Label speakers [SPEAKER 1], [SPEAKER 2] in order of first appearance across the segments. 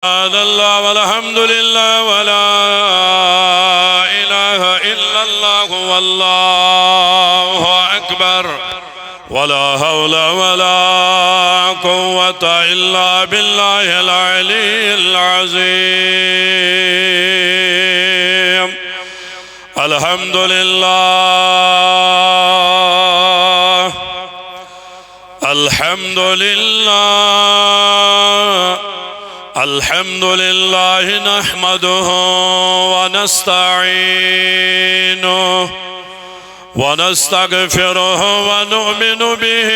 [SPEAKER 1] الله والحمد لله ولا إله إلا الله والله أكبر ولا حول ولا قوة إلا بالله العلي العظيم. الحمد لله الحمد لله الحمد لله نحمده ونستعينه ونستغفره ونؤمن به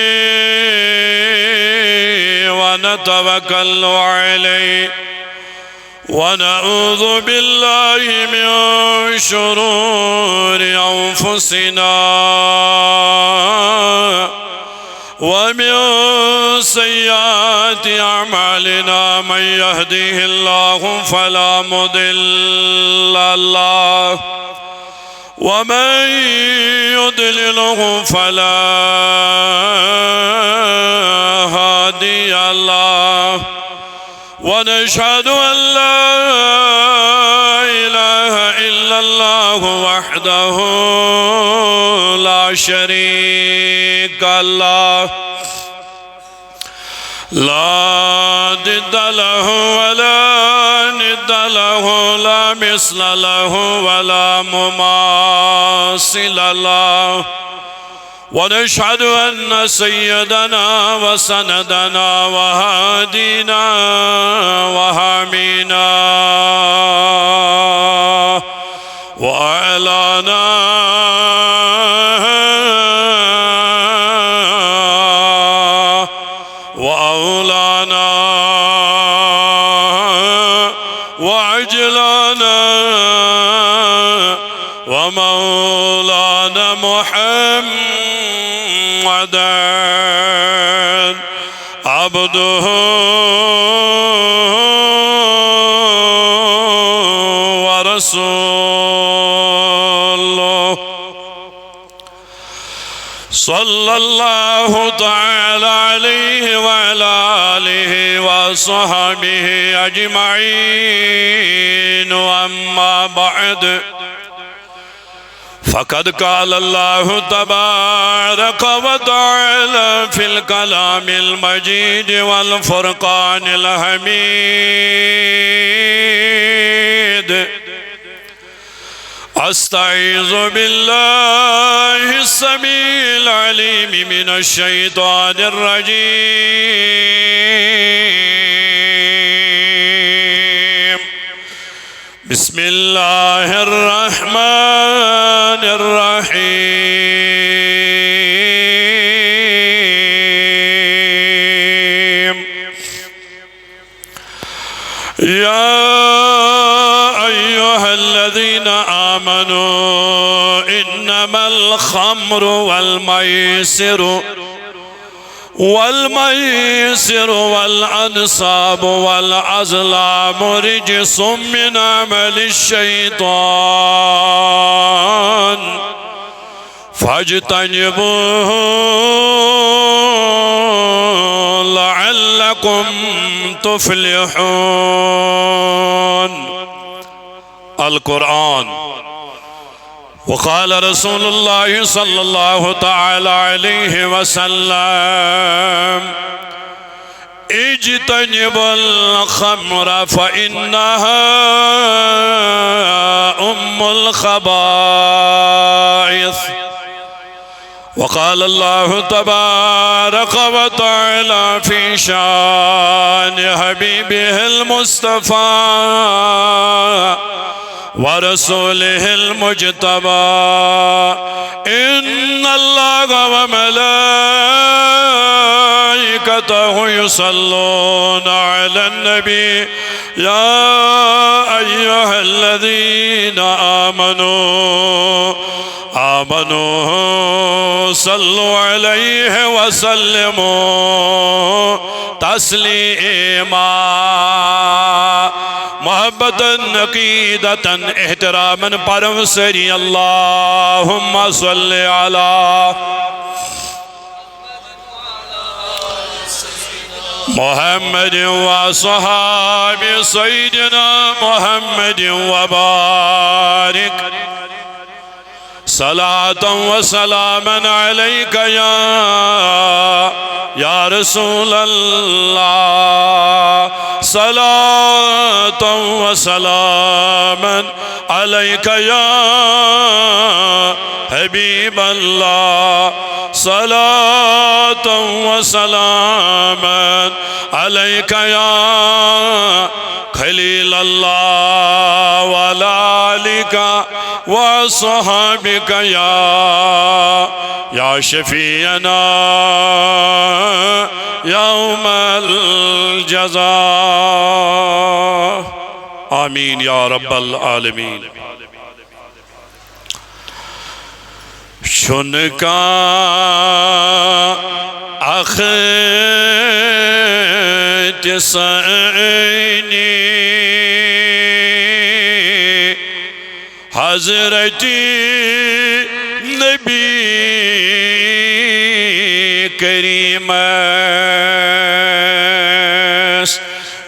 [SPEAKER 1] ونتوكل عليه ونعوذ بالله من شرور أنفسنا ومن سيئات أعمالنا. من يهديه الله فلا مضل له ومن يضلله فلا هادي له. ونشهد أن لا إله إلا الله وحده لا شريك له لا ضد له ولا ند له لا مثل له ولا مماثل له. ونشهد أن سيدنا وسندنا وهادينا وحامينا وأعلانا وأولانا وعجلانا ومولانا محمدا عبده ورسوله صلى الله تعالى عليه وعلى آله وصحبه أجمعين. وأما بعد فقد قال الله تبارك وتعالى في الكلام المجيد والفرقان الحميد: أستعيذ بالله السميع العليم من الشيطان الرجيم. بسم الله الرحمن الرحيم. يا أيها الذين آمنوا إنما الخمر والميسر والأنصاب والأزلام رجس من عمل الشيطان فاجتنبوه لعلكم تفلحون. القرآن. وقال رسول الله صلى الله تعالى عليه وسلم: اجتنبوا الخمر فإنها أم الخبائث. وقال الله تبارك وتعالى في شان حبيبه المصطفى ورسوله المجتبى: إن الله وملائكته يصلون على النبي يا أيها الذين آمنوا صلوا عليه وسلموا تسليما. محبت عقیدتا احتراما پرم سری اللہم صلی علی محمد وصحاب سيدنا محمد وبارك صلاة وسلاما عليك يا رسول الله صلاة وسلاما عليك يا حبيب الله صلاة وسلاما عليك يا خليل الله وعلى آلك وصحبك يا شفيعنا يوم الجزاء آمين يا رب العالمين شنکا اخت سینی حضرت نبی کریم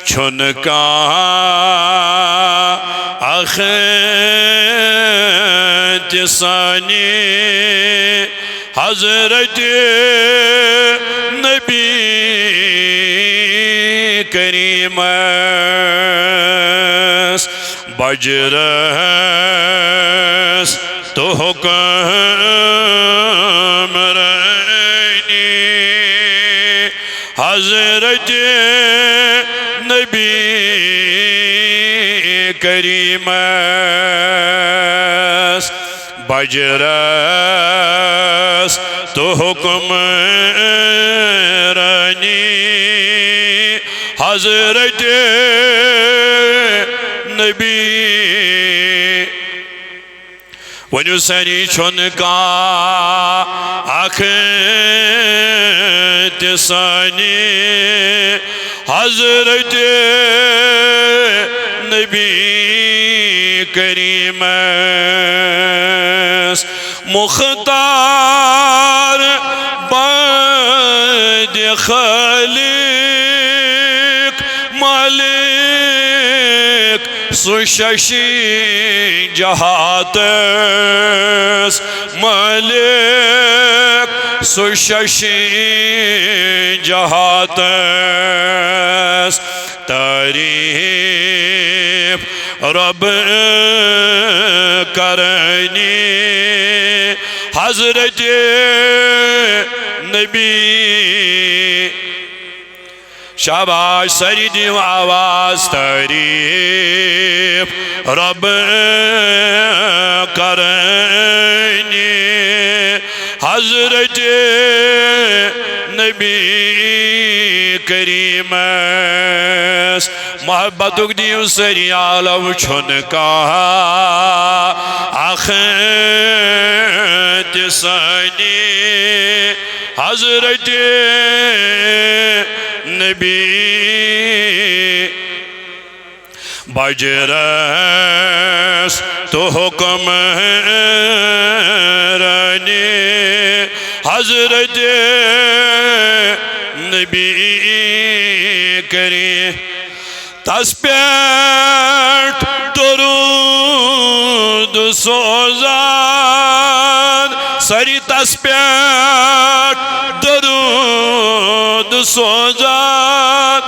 [SPEAKER 1] چھنکا اخت سینی حضرت نبی کریم بجرس تو حکم رانی حضرت نبی کریم بجرس تو حکم رانی حضرت نبی ونیو سری چھنکا اخت سانی حضرت نبی کریم مختار باد خالق مالک سششی جہاتس مالک سششی جہاتس تعریف رب کرنی حضرت نبی شاباش سری دیو آواز تعریف رب کرنی حضرت نبی کریم محبت دیو سری عالم چھنکا اخت سانی حضرت نبی بجرس تو حکم رانی حضرت نبی کریم تس پیٹ درود سوزان سری تس پیٹ درود سوزان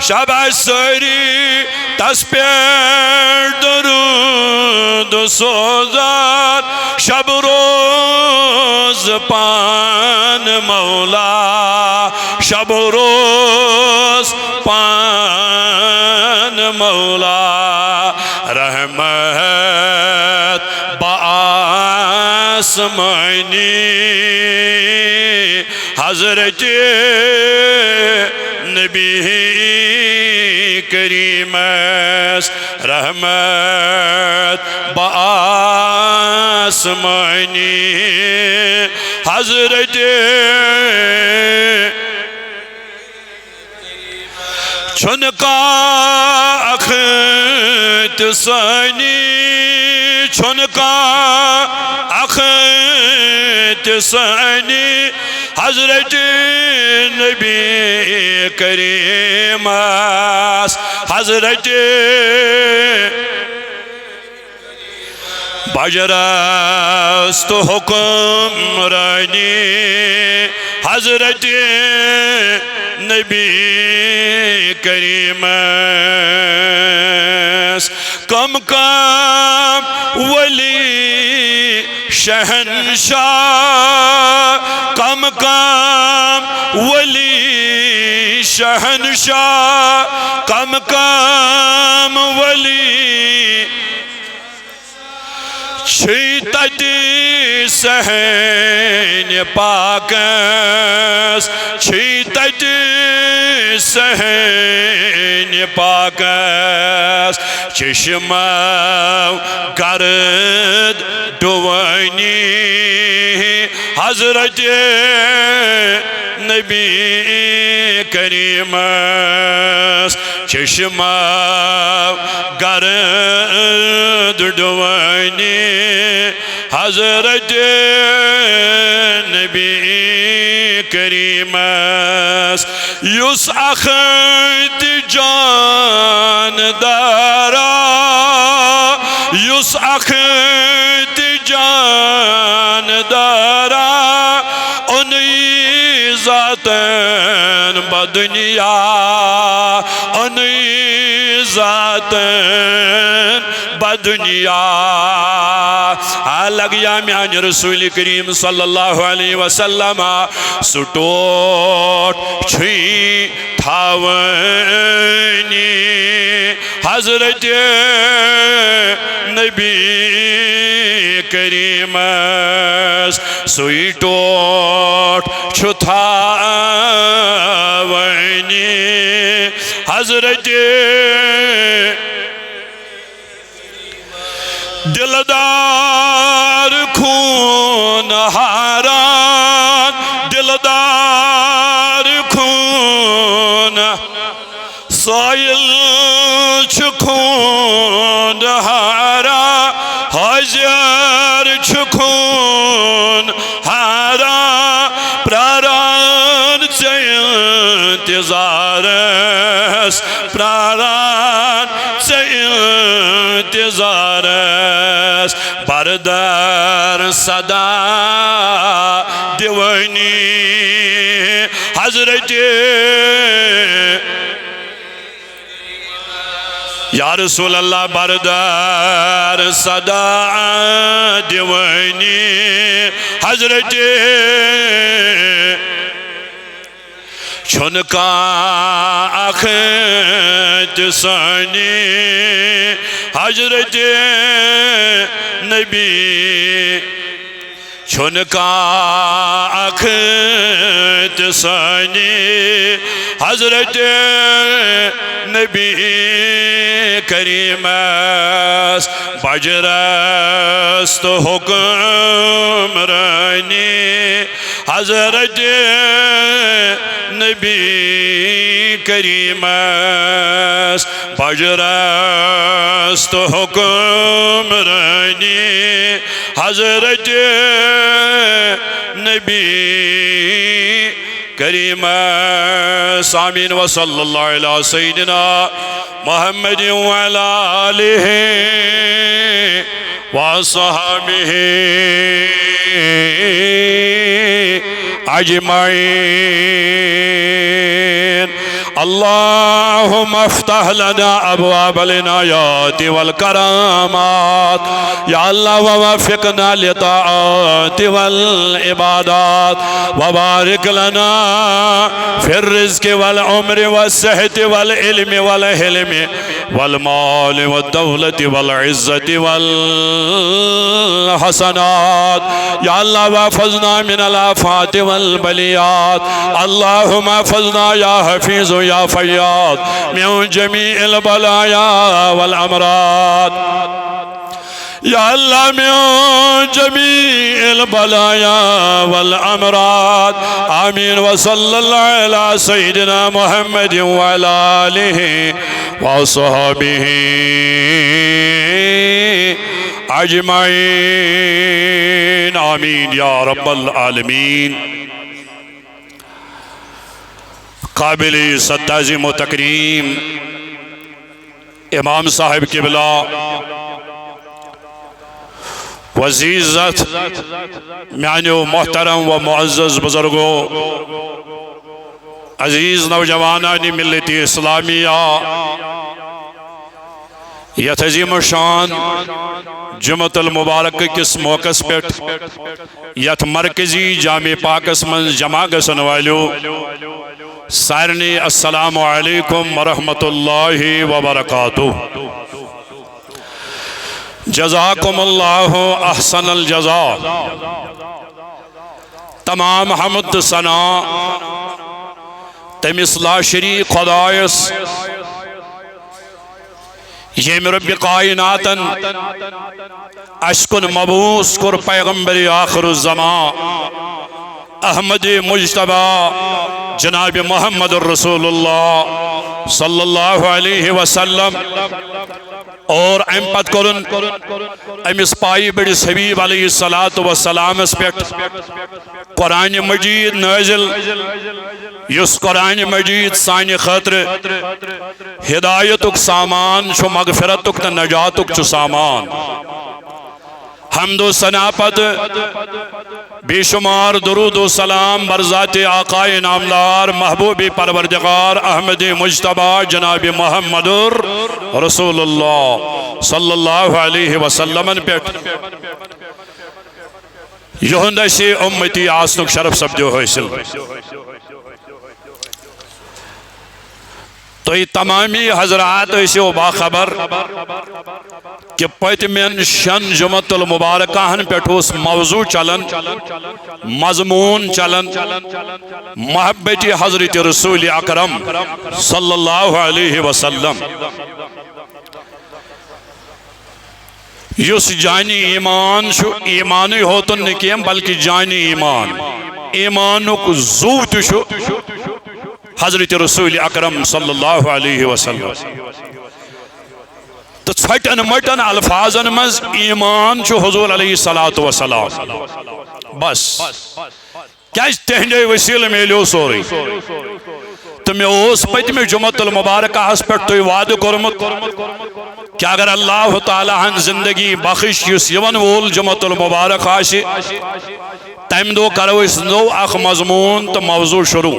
[SPEAKER 1] شاباش سری تس پیٹ درود سوزان شب روز پان مولا شب روز پان مولا رحمت بآسمانی حضرت نبی کریم رحمت بآسمانی حضرت چھنکا اخت سانی چھنکا اخت سانی حضرت نبی کریم حضرت بجرست حکمرانی حضرت نبی کریم کم کم ولی شہنشاہ کم کم ولی شہنشاہ کم کم ولی چھی تتی سہن پاکس چھی تتی سہن پاکس چشم گرد ڈوانی حضرت نبی کریم چشم گرد ڈوانی حضرت نبی کریم یس اخت جان دارا یس اخت جان دارا انہی ذاتن بدنیا انہی ذاتن بدنیا لگ یا میان رسول کریم صلی اللہ علیہ وسلم سٹوٹ چھئی تھاونی حضرت نبی کریم سوئی ٹوٹ چھتا ونی حضرت دلدار خون حاران دلدار خون سائل چھکون حارا حجر چھکون حارا پراران انتظارس پراران انتظارس بردر صدا دیوانی حضرت یا رسول اللہ بردر صدا دیوانی حضرت چھنکا اخت سانی حضرت نبی چھنکا اخت سانی حضرت نبی کریم بجرست حکمرانی حضرت نبی کریم بجرست حکمرانی حضرت نبی کریم آمین وصلی اللہ علیہ سیدنا محمد وعلا آلہ وصحبہ اجمعین اللہم افتح لنا ابواب العنایات والکرامات یا اللہ ووفقنا لطاعات والعبادات وبارک لنا فی الرزق والعمر والصحت والعلم والحلم والمال والدولة والعزة والحسنات یا اللہ وافظنا من الآفات والبلیات اللہم افظنا یا حفیظ یا فیاض من جميع البلايا والأمراض یا اللہ من جميع البلايا والأمراض آمین وصلی اللہ علیہ سیدنا محمد وعلى آلہ وصحبہ اجمعین آمین یا رب العالمین. قابل تعظیم و تکریم امام صاحب قبلہ وعزیزت میانیو محترم و معزز بزرگو عزیز نوجوانانی ملت اسلامیہ یت عظیم شان جمعۃ المبارک کس موقع پیٹھ یت مرکزی جامع پاکس من جمع گسن والو سارنی السلام علیکم ورحمۃ اللہ وبرکاتہ جزاکم اللہ احسن الجزا تمام حمد ثنا تمس لا شریک خدایس یم رب کائناتن اشکن مبعوث کر پیغمبر آخر الزمان احمد مجتبی جناب محمد الرسول اللہ صلی اللہ علیہ وسلم اور ام پت کرن امس پائی بڑس حبیب علیہ السلام اس پیٹ قرآن مجید نازل یس قرآن مجید سانی خاطر ہدایتک سامان شو مغفرتک نجاتک چو سامان حمد و ثنا پت بے شمار درود و سلام برذات آقا نامدار محبوب پروردگار احمد مجتبی جناب محمد رسول اللہ صلی اللہ علیہ وسلم پیٹ یہند سے امتی آسنک شرف سبدیو حاصل تو یہ تمامی حضرات اسے باخبر کہ پتمین شن جمعۃ المبارکہ پیٹھوس موضوع چلن مضمون چلن محبت حضرت رسول اکرم صلی اللہ علیہ وسلم یس جانی ایمان شو ایمانی ہوتن نکیم بلکہ جانی ایمانک زو تشو حضرت رسول اکرم صلی اللہ علیہ وسلم تو چھٹن مٹن الفاظن مز ایمان چھو حضور علیہ السلام بس کیا تہندے وسیل میلیو سوری تو میں اس پت میں جمعۃ المبارکہ اس پر تو وعد کرمت کہ اگر اللہ تعالیٰ ہن زندگی بخش یس یون وول جمعۃ المبارکہ آشی تیم دو کرو اس نو اخ مضمون تو موضوع شروع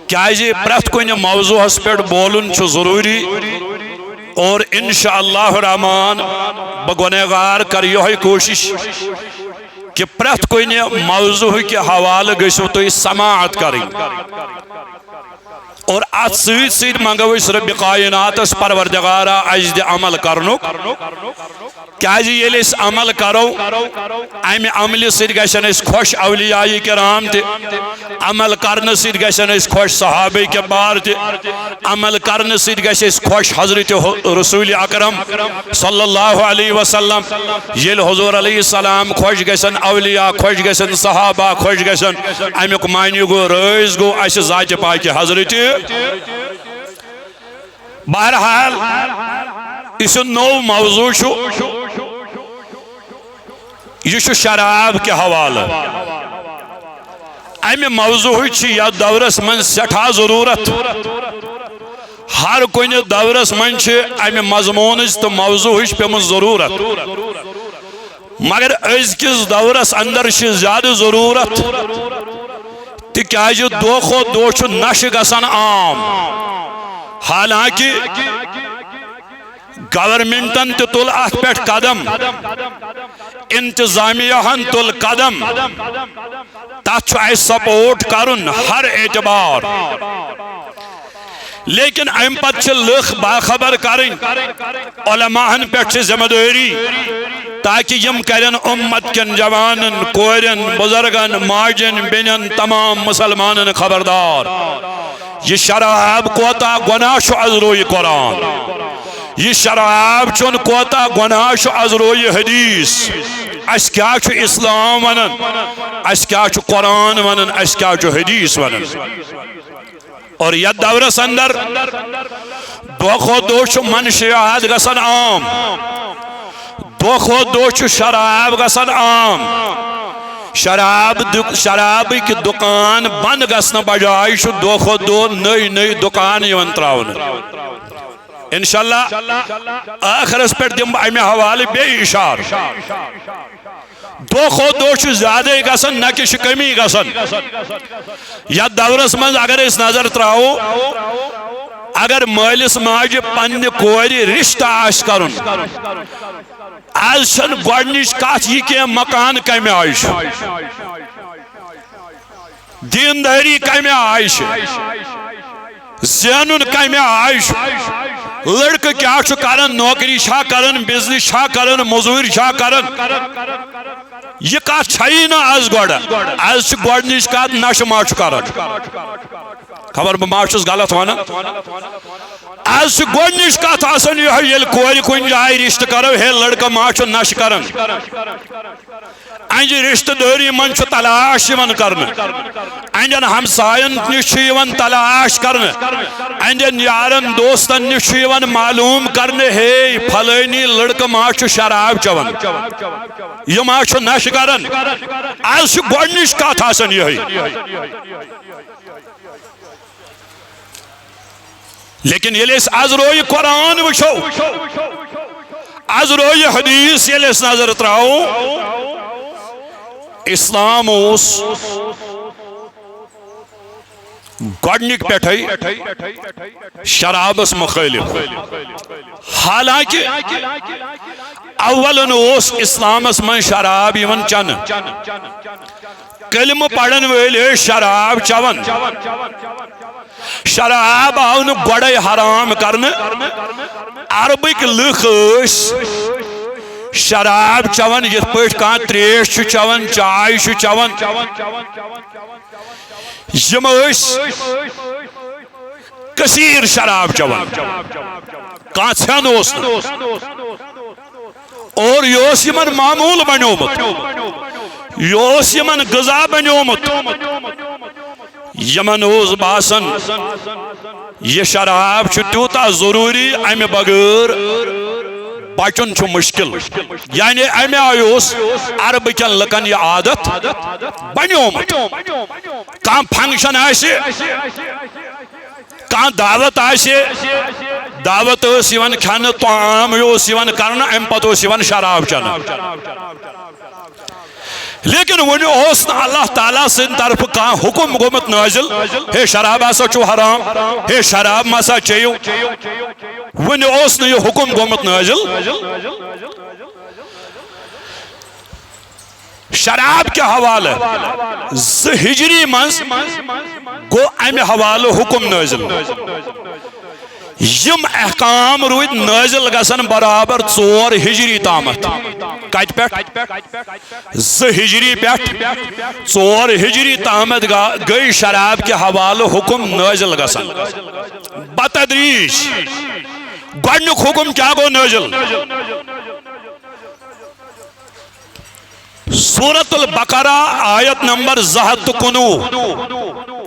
[SPEAKER 1] کیا جی پرت کوئی موضوع اس پر بولن چھو ضروری اور انشاءاللہ الرحمن بگونےغار کر یہ کوشش کہ پرت کوئی موضوع کے حوالہ گسو تو اس سماعت کریں اور ات سید سید منگو اس رب کائنات اس پروردگارہ عجد عمل کرنک کیا جی یہ اس عمل کرو امی عمل سید گشن اس خوش اولیاء کرام تے عمل کرن سید گشن اس خوش صحابہ کے بار تے عمل کرن سید گشن اس خوش حضرت رسول اکرم صلی اللہ علیہ وسلم یہ حضور علیہ السلام خوش گشن اولیاء خوش گشن صحابہ خوش گشن امی کمانی گو رئیس گو اس ذات پاک حضرت بہرحال اس نو موضوع شو یہ شراب کے حوالہ امی موضوع چی یا دورس من سٹھا ضرورت ہر کوئی دورس من چی امی مضمون تو موضوع پہ من ضرورت مگر از کس دورس اندر چی زیادہ ضرورت تکیاج دو خود دو چو نش گسن عام حالانکہ گورنمنٹن تل ات پہ قدم انتظامیہ ہن تل قدم تات سپورٹ کرن ہر اعتبار لیکن ام پت لکھ باخبر کریں علماء ہن پہ ذمہ داری تاکہ یم کرن امت کن جوانن کورن بزرگن ماجن بینن تمام مسلمانن خبردار یہ شراب کوتا گناہ شو از روی قرآن یہ شراب چون کوتا گناہ شو از روی حدیث اس کیا چھو اسلام ونن اس کیا چھو قرآن ونن اس کیا چھو حدیث ونن اور یہ دورس اندر دو خود دو چھو منشیات گسن عام دو خود دو چھو شراب گسن عام شراب کی دکان بند گھن بجائے دہ کھت دہ نئی نئی دکان تراؤن انشاءاللہ آخرس پہ دم امہ حوالہ بے اشار دہ کھت دہ زیادہ گھن نہ کہ کمی گھن یتھ دورس من اگر اس نظر تراو اگر مالس ماجہ پنہ کور رشتہ آس کرن آز چھن گۄڈنِچ کتھ یہ کہ مکان کمہ آیہِ دینداری کمہ آیہِ زینن کمہ آیہِ لڑکہ کیا کرن نوکری چھا کرن بزنس چھا کرن مزوری چھا کرن یہ کت چھئی نا آز گوڑ آز گۄڈنِچ کتھ نشہ ما کرن خبر بہ ما چھس غلط ونان آز گۄڈنِچ کتھ آسان ییٚلہِ کورِ کُنہِ جایہِ رشتہ کرو ہے لڑکہ ما چھُ نشہ کرن انجہ رشتہ داری من چھُ تلاش یوان کرن انجن ہمساین نش چھُ یوان تلاش کرن انجن یارن دوستن نش چھُ یوان معلوم کرن ہے پھلٲنی لڑکہ ما چھُ شراب چوان یہ ما چھُ نشہ کرن آز چھُ گۄڈنِچ کتھ آسان یہے لیکن ییٚلہِ أسۍ آز روی قرآن وٕچھو آز روی حدیث ییٚلہِ أسۍ نظر تراو اسلام اوس گۄڈنِک پٮ۪ٹھَے شرابس مخٲلف حالانکہ اولن اوس اسلامس من شراب یوان چنہٕ کلمہ پڑھن وٲلۍ ٲسۍ شراب چوان شراب آو نہٕ گۄڈے حرام کرنہٕ عربٕکۍ لُکھ ٲسۍ شراب چوان یتھ پٲٹھۍ کانٛہہ تریش چھُ چوان چاے چھُ چوان یم ٲسۍ کثیر شراب چوان کانٛہہ ژھٮ۪ن اوس نہٕ اور یہِ اوس یمن معموٗل بنیومُت یہِ اوس یمن غذا بنیومُت یمن اوس باسان یہ شراب چھُ تیوٗتاہ ضروٗری امہ بغٲر بچن چھُ مشکل یعنی امہ آیہِ اوس عربہٕ کٮ۪ن لُکن یہِ عادت بنیومُت کانٛہہ فنکشن آسہِ کانٛہہ دعوت آسہِ دعوت ٲس یِوان کھٮ۪نہٕ طعام اوس یِوان کرنہٕ امہِ پتہٕ اوس یِوان شراب چٮ۪نہٕ لیکن ون اوس نہ اللہ تعالیٰ سن طرف کانٛہہ حکم گومت نازل ہے شراب ہسا چھُ حرام ہے شراب مسا چیٚیِو ون اوس نہ یہ حکم گومت نازل شراب کے حوالہ 2 ہجری منز گو امہ حوالہ حکم نازل یم احکام روید نازل گژھن برابر 4 ہجری تامت کت پہ 2 ہجری پہ 4 ہجری تامت گئی شراب کے حوالہ حکم نازل گژھن بتدریج گۄڈنیُک حکم کیا گو نازل سورة البقرہ آیت نمبر 219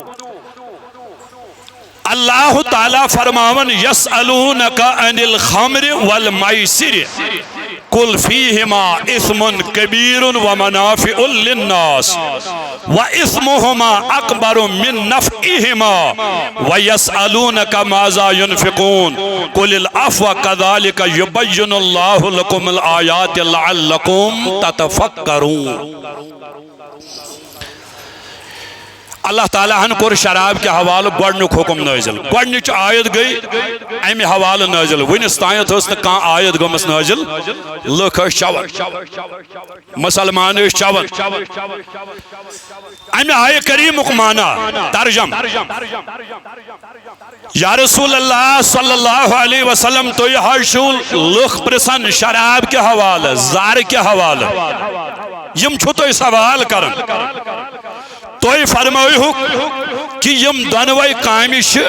[SPEAKER 1] اللہ تعالیٰ فرماون یسألونک عن الخمر والمیسر قل فیہما اثم کبیر ومنافع للناس واثمہما اکبر من نفعہما ویسألونک ماذا ينفقون قل العفو كذلك يبین اللہ لکم الآیات لعلکم تتفکرون اللہ تعالیٰ ہن کور شراب کے حوالہ گۄڈنیُک حکم نازل گۄڈنِچ آیت گئی امہ حوالہ نازل ونس تانیت ٲس نہٕ کانٛہہ آیت گٔمٕژ نازل لُکھ ٲسۍ چوان مسلمان ٲسۍ چوان امہ آیہ کریمُک معنی ترجم یا رسول اللہ صلی اللہ علیہ وسلم تُہۍ حظ چھِو لُکھ پرژھان شراب کے حوالہ زار کے حوالہ یم چھُو تُہۍ سوال کران تُہۍ فرمٲیہُکھ کہ یم دۄنوے کامہِ چھِ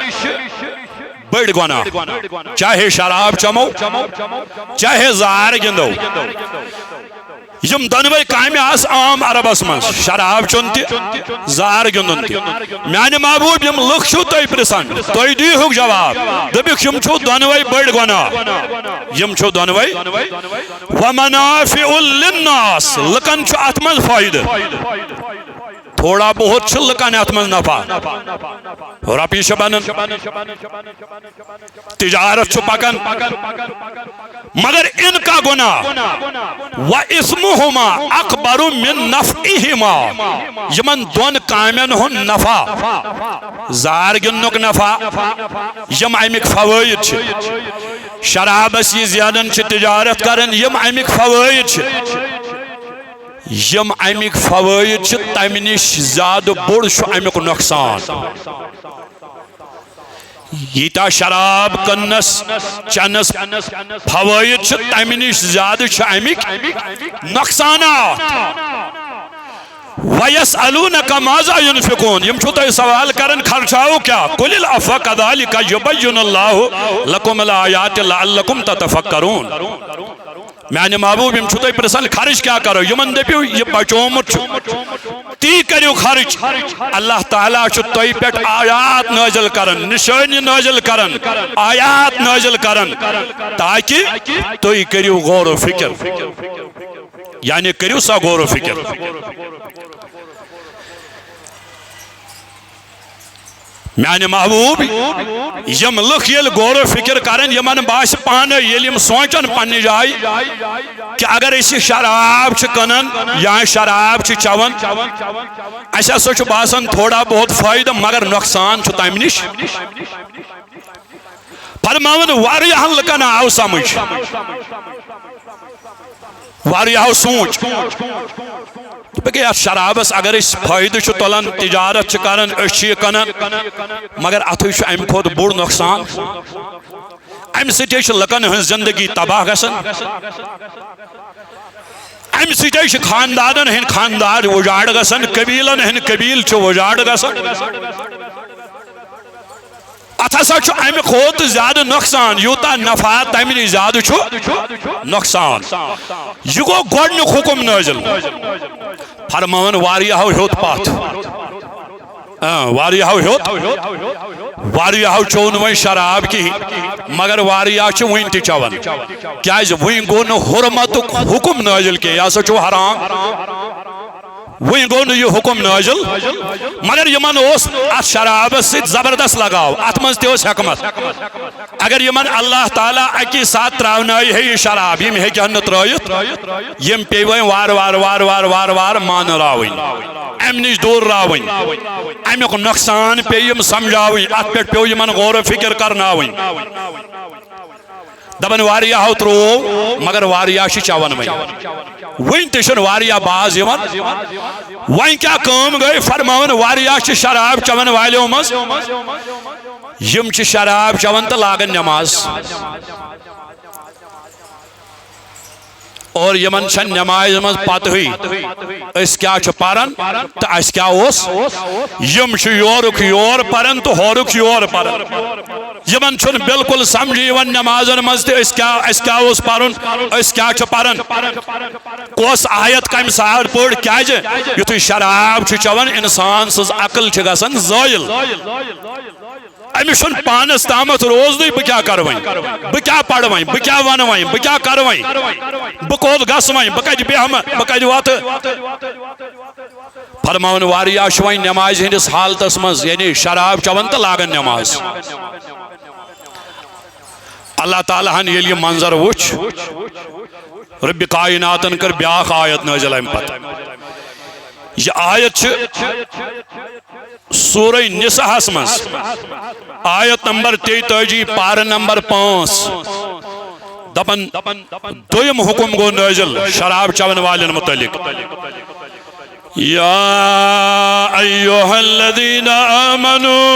[SPEAKER 1] بٔڑۍ گۄناہ چاہے شراب چمو چاہے زار گِنٛدو یم دنوے کامہ آس عام عربس من شراب چون تہ زار گندن تہ میانہ محبوب یم لُکھ چھو تُہۍ پرژھان تُہۍ دیٖہُکھ جواب دٔپِکھ یم چھو دۄنوے بٔڑۍ گۄناہ یم چھو دۄنوے ومنافع للناس لُکن چھُ اتھ منٛز فٲیدٕ تھوڑا بہت چھ لُکن اتھ منٛز نفع رۄپیہِ چھِ بنان تجارت چھُ پکان مگر ان کا گناہ واسمہما اکبر من نفعہما یمن دون کامین ہن نفع زار گننک نفع یم امیک فوائد چھ شرابس یہ زیادن چھ تجارت کرن یم امیک فوائد چھ یم امیک فوائد چھ تمہ نش زیادہ بوڑ چھ امیک نقصان ییتا شراب کنس چنس فوائد چھ تمہ نش زیادہ چھ امیک نقصانات وَيَسْأَلُونَكَ مَاذَا يُنْفِقُونَ یم چھو تُہۍ سوال کرن خرچاؤ کیا قُلِ الْعَفْوَ كَذَلِكَ يُبَيِّنُ اللَّهُ لَكُمُ الْآيَاتِ لَعَلَّكُمْ تَتَفَكَّرُونَ میانہ محبوب یم چھو تُہۍ پرژھان خرچ کیا کرو یمن دپیو یہ بچومت چھو تی کریو خرچ اللہ تعالیٰ چھو تُہۍ پٮ۪ٹھ آیات نازل کرن نشانی نازل کرن آیات نازل کرن تاکہ تُہۍ کریو غور و فکر یعنی کریو سا غور و فکر میانہ محبوب یم لُکھ یل غور و فکر کرن یمن باس پانے یل یم سوچن پنہ جائے کہ اگر اس شراب چھ کنن یا شراب چھ چون اس ہسا چھ باسان تھوڑا بہت فائدہ مگر نقصان چھ تمہ نش فرماون واریاہن لُکن آو سمجھ واریاہو سوچ کہ شرابس اگر اس فائدہ چھ تلان تجارت چھ کرن اس کنن مگر اتھ چھ ام کھوت بوڑ نقصان ام سۭتۍ چھ لُکن ہنز زندگی تباہ گژھان ام سۭتۍ چھ خاندانن ہند خاندان وجاڑ گژھان قبیلن ہند قبیل چھ وجاڑ گژھان اتھ ہسا چھ امہ کھوت زیادہ نقصان یوتا نفع تمہ نش زیادہ چھ نقصان یہ گو گۄڈنیُک حکم نازل فرماون واریاہو ہیوت پتھ واریاہو ہیوت واریاہو چون وۄنۍ شراب کہین مگر واریاہ چھ وُنہِ تہِ چون کیازِ وُنہِ گوٚو نہٕ حرمتُک حکم نازل کینٛہہ یہِ ہسا چھُ حرام وہیں گو نہ یہ حکم نازل مگر یمن اس ات شرابس سۭتۍ زبردست لگاو ات مز تہِ اوس حکمت اگر یمن اللہ تعالیٰ اکی ساتھ تراونٲیہِ ہے یہ شراب یم ہیٚکہن نہٕ ترٲیِتھ یم پیٚیہِ وۄنۍ وار وار وار وار وار وار مانراوٕنۍ امہِ نش دوٗر راوٕنۍ امیُک نۄقصان پیٚیہِ یم سمجھاوٕنۍ ات پٮ۪ٹھ پیٚو یمن غور و فکر کرناوٕنۍ دپن واریاہو ترٛوو مگر واریاہ چھِ چون وۄنۍ تہِ چھُنہٕ واریاہ باز یِوان وۄنۍ کیٛاہ کٲم گٔے فرماون واریاہ چھِ شراب چون والیو منٛز یم چھِ شراب چون تہٕ لاگن نماز اور یمن چھن نماز مز پتہی اس کیا چھ پرن تو اس کیا اوس یم چھ یورک یور پرن تو ہورک یور پرن یمن چھن بالکل سمجھی ون نمازن مز تے اس کیا اوس پرن اس کیا چھ پرن کوس آیت کم سار پڑ کیا جے یتھ شراب چھ چون انسان سز عقل چھ گسن زائل امس چھن پانس تامت روز نہیں بہ کیا کرویں بہ کیا پڑھویں بہ کیا ونویں بہ کیا کرویں بہ کوت گسویں بہ کج بیہم بہ کج وات فرماون واریاہ چھ وۄنۍ نماز ہندس حالتس مز یعنی شراب چون تہ لاگن نماز اللہ تعالیٰ ہن ییٚلہِ یہِ منظر وچھ رب کائناتن کر بیاکھ آیت نازل امہ پتہ یہ آیت چھ سورہ نساء مز آیت نمبر 33 پارہ نمبر 5 دپن دویم حکم گو نازل شراب چون والن متعلق یا ایوہ الذین آمنوا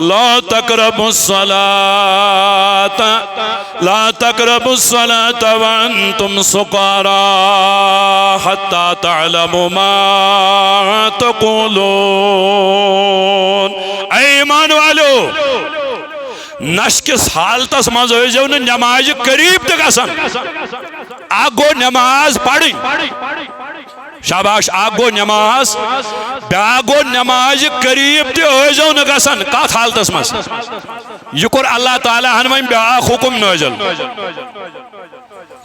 [SPEAKER 1] لا تقربوا الصلاة وانتم سکارى حتى تعلموا ما تقولون اے ایمان والو نشکس حالتس مز ٲسۍزیو نہٕ نماز قریب تہِ گژھان اکھ گوٚو نماز پرٕنۍ شاباش اکھ گوٚو نماز بیٛاکھ گوٚو نماز قریب تہِ ٲسۍزیو نہٕ گژھان کتھ حالتس مز یہ کوٚر اللہ تعالیٰ ہن وۄنۍ بیٛاکھ حکم نٲزِل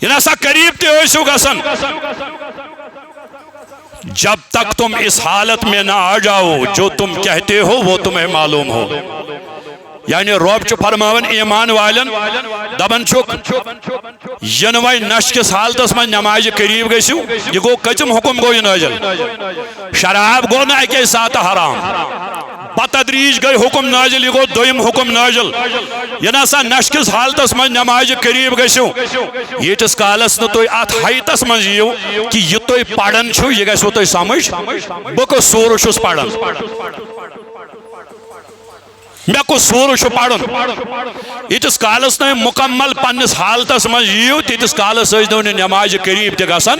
[SPEAKER 1] یہ نسا قریب تہِ ٲسِو گژھان جب تک تم اس حالت میں نہ آ جاؤ جو تم کہتے ہو وہ تمہیں معلوم ہو یعنی رب چھ فرماون ایمان والن دبن چھک ین وی نشکس حالتس من نماز قریب گژھو یہ گو کچم حکم گو یہ نازل شراب گو نہ اکی ساتھ حرام بتدریج گئی حکم نازل یہ گو دویم حکم نازل یہ نسا نشکس حالتس من نماز قریب گژھو یتس کالس نہ تھی ات حیتس من یو کہ یہ تھی پڑھن چھو یہ گژھو تھی سمجھ بہ کس سور چھس پڑھن میں کو سور چھو پڑھن یتس کالس نہ مکمل پنس حالتس من یو تیتس کالس ٲسۍزیو نہٕ نماز قریب تہِ گژھان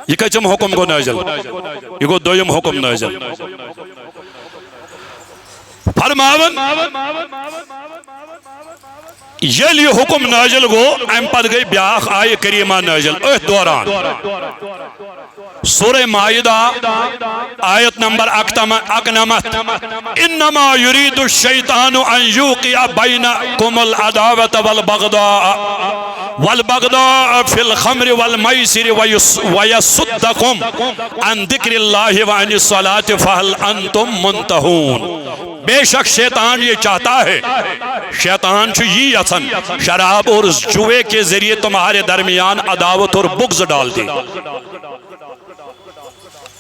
[SPEAKER 1] یہ کچم حکم گو نازل یہ گو دویم حکم نازل فرماون یل یہ حکم نازل گو ام پت گئی بیاکھ آیہ کریمہ نازل اتھ دوران سورہ مائدہ آیت نمبر 91 انما یرید الشیطان ان یوقع بینکم العداوة والبغضاء فی الخمر والمیسر ویصدکم عن ذکر اللہ وعن الصلاة فہل انتم منتہون بے شک شیطان یہ چاہتا ہے شیطان چھو یہ یسن شراب اور جوے کے ذریعے تمہارے درمیان عداوت اور بغض ڈال دی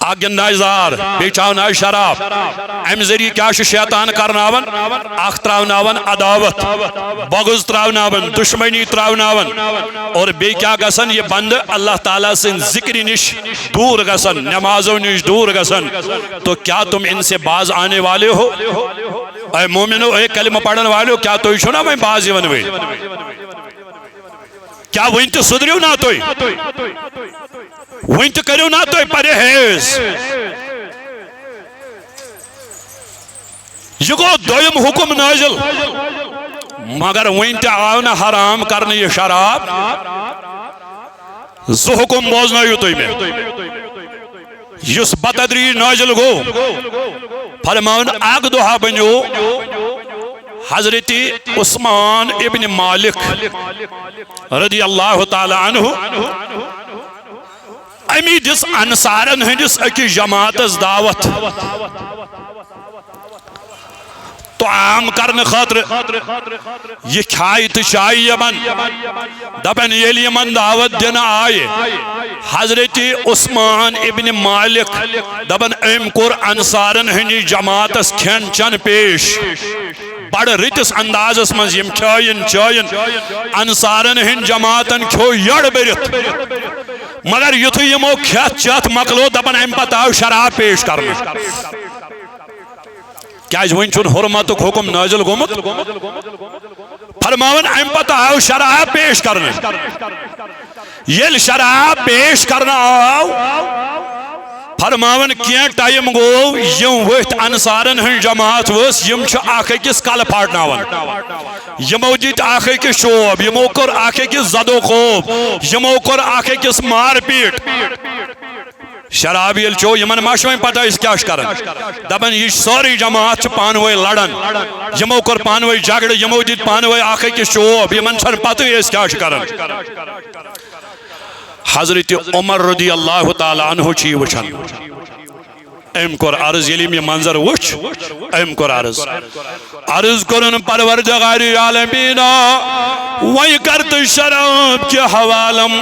[SPEAKER 1] آگن نائزار بیچاو نائی شراب ام ذریعہ کیا شیطان کرناون اخ تراوناون عداوت بغض تراوناون دشمنی تراوناون اور بے کیا گسن یہ بند اللہ تعالیٰ سے ذکر نش دور گسن نمازوں نش دور گسن تو کیا تم ان سے باز آنے والے ہو اے مومنو اے کلمہ پڑھن والے ہو کیا تو چھونا میں باز ونوے کیا وہ انت صدریو نہ توئی وانت کریو نہ توئی پرہیز یہ گو دویم حکم نازل مگر وانت آو نہ حرام کرنے یہ شراب زو حکم بوزنا یو توئی میں یس بتدریج نازل گو فرماؤن آگ دوہا بنیو حضرت عثمان ابن مالک رضی اللہ تعالی عنہ امی جس انصارن ہندس اکی جماعت دعوت تو عام کرنے خاطر یہ کھائی تشائی یمن دبن یلی یمن دعوت دینا آئے حضرت عثمان ابن مالک دبن ام کور انصارن ہنی جماعت کھین چن پیش بڑھ رتس اندازس من یم کھائن چائن انصارن ہن جماعتن کھو یڑ برت مگر یتھو یمو کھت چت مکلو دبن ام پتاو شراب پیش کرنا کیا ون چھن حرمتک حکم نازل گومت فرماون ام پتاو شراب پیش کرنا یل شراب پیش کرنا آو فرماون کیا ٹائم گو یم وقت انصارن ہن جماعت وس یم چھ آخے کس کل پھاڑناون یمو دیت آخے کس شوب یمو کر آخے کس زد و خوب یمو کر آخے کس مار پیٹ شراب یل چو یمن ماشویں پتہ اس کیا کرن دبن یہ سوری جماعت چھ پانوے لڑن یمو کر پانوے جگڑ یمو دیت پانوے آخے کس شوب یمن چھن پتہ اس کیا کرن حضرت عمر رضی اللہ تعالی عنہ چی وچھن ام کور عرض یلیم یہ منظر وچھ ام کور عرض کرن پروردگار عالمین وہی کرت شراب کے حوالم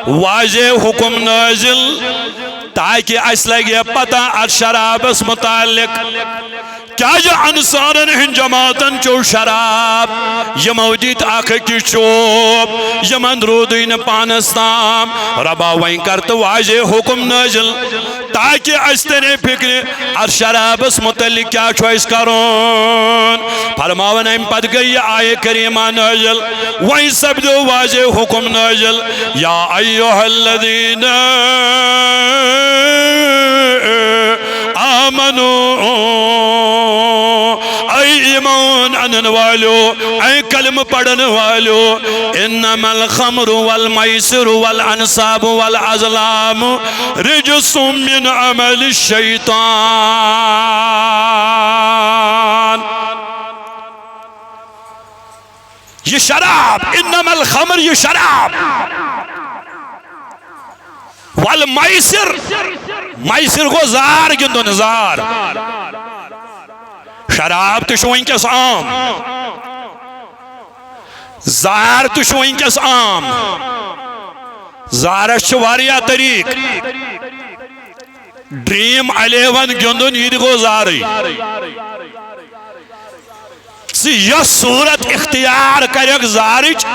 [SPEAKER 1] واضح حکم نازل تاکہ اس لگے پتہ ات شرابس متعلق کیا جو انصارن ہن جماعتن چو شراب یمو دیت آخر کی چوب یمن رودین پانستام ربا وین کرت واضح حکم نازل تاکہ اس تینے فکر ار شرابس متعلق کیا چوائس کرون فرماون ام پد گئی آئے کریمہ نازل وین سب دو واضح حکم نازل یا ایوہ الذین آمنوا اے ایمان انن والو اے کلم پڑھن والو انما الخمر والمیسر والانصاب والازلام رجس من عمل الشیطان. یہ شراب انما الخمر یہ شراب والمیسر میسر کو زار گندن زار شراب تو ونکس عام زار تو ونکس عام زارس واریاہ طریق ڈریم 11 گندن یہ گو زاری یہ صورت اختیار کرک زارچ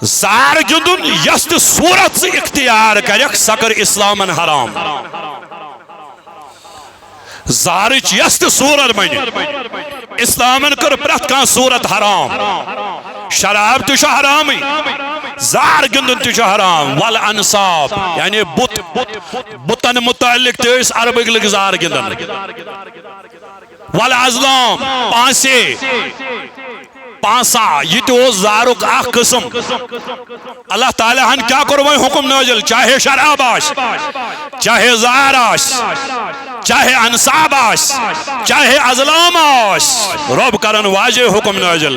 [SPEAKER 1] زار گندن یس تہ صورت سے اختیار کرک سکر اسلامن حرام زارچ یس تہ صورت بن اسلامن کر پرت کان صورت حرام شراب تہ حرام زار گندن تہ حرام والانصاب یعنی بتن متعلق تہ عربک لگ زار گندن والازلام پانسا یہ تو زارک اخ قسم اللہ تعالیٰ ہن کیا کرو حکم نازل چاہے شراب آش چاہے زار آش چاہے انصاب آش چاہے ازلام آش رب کرن واجہ حکم نازل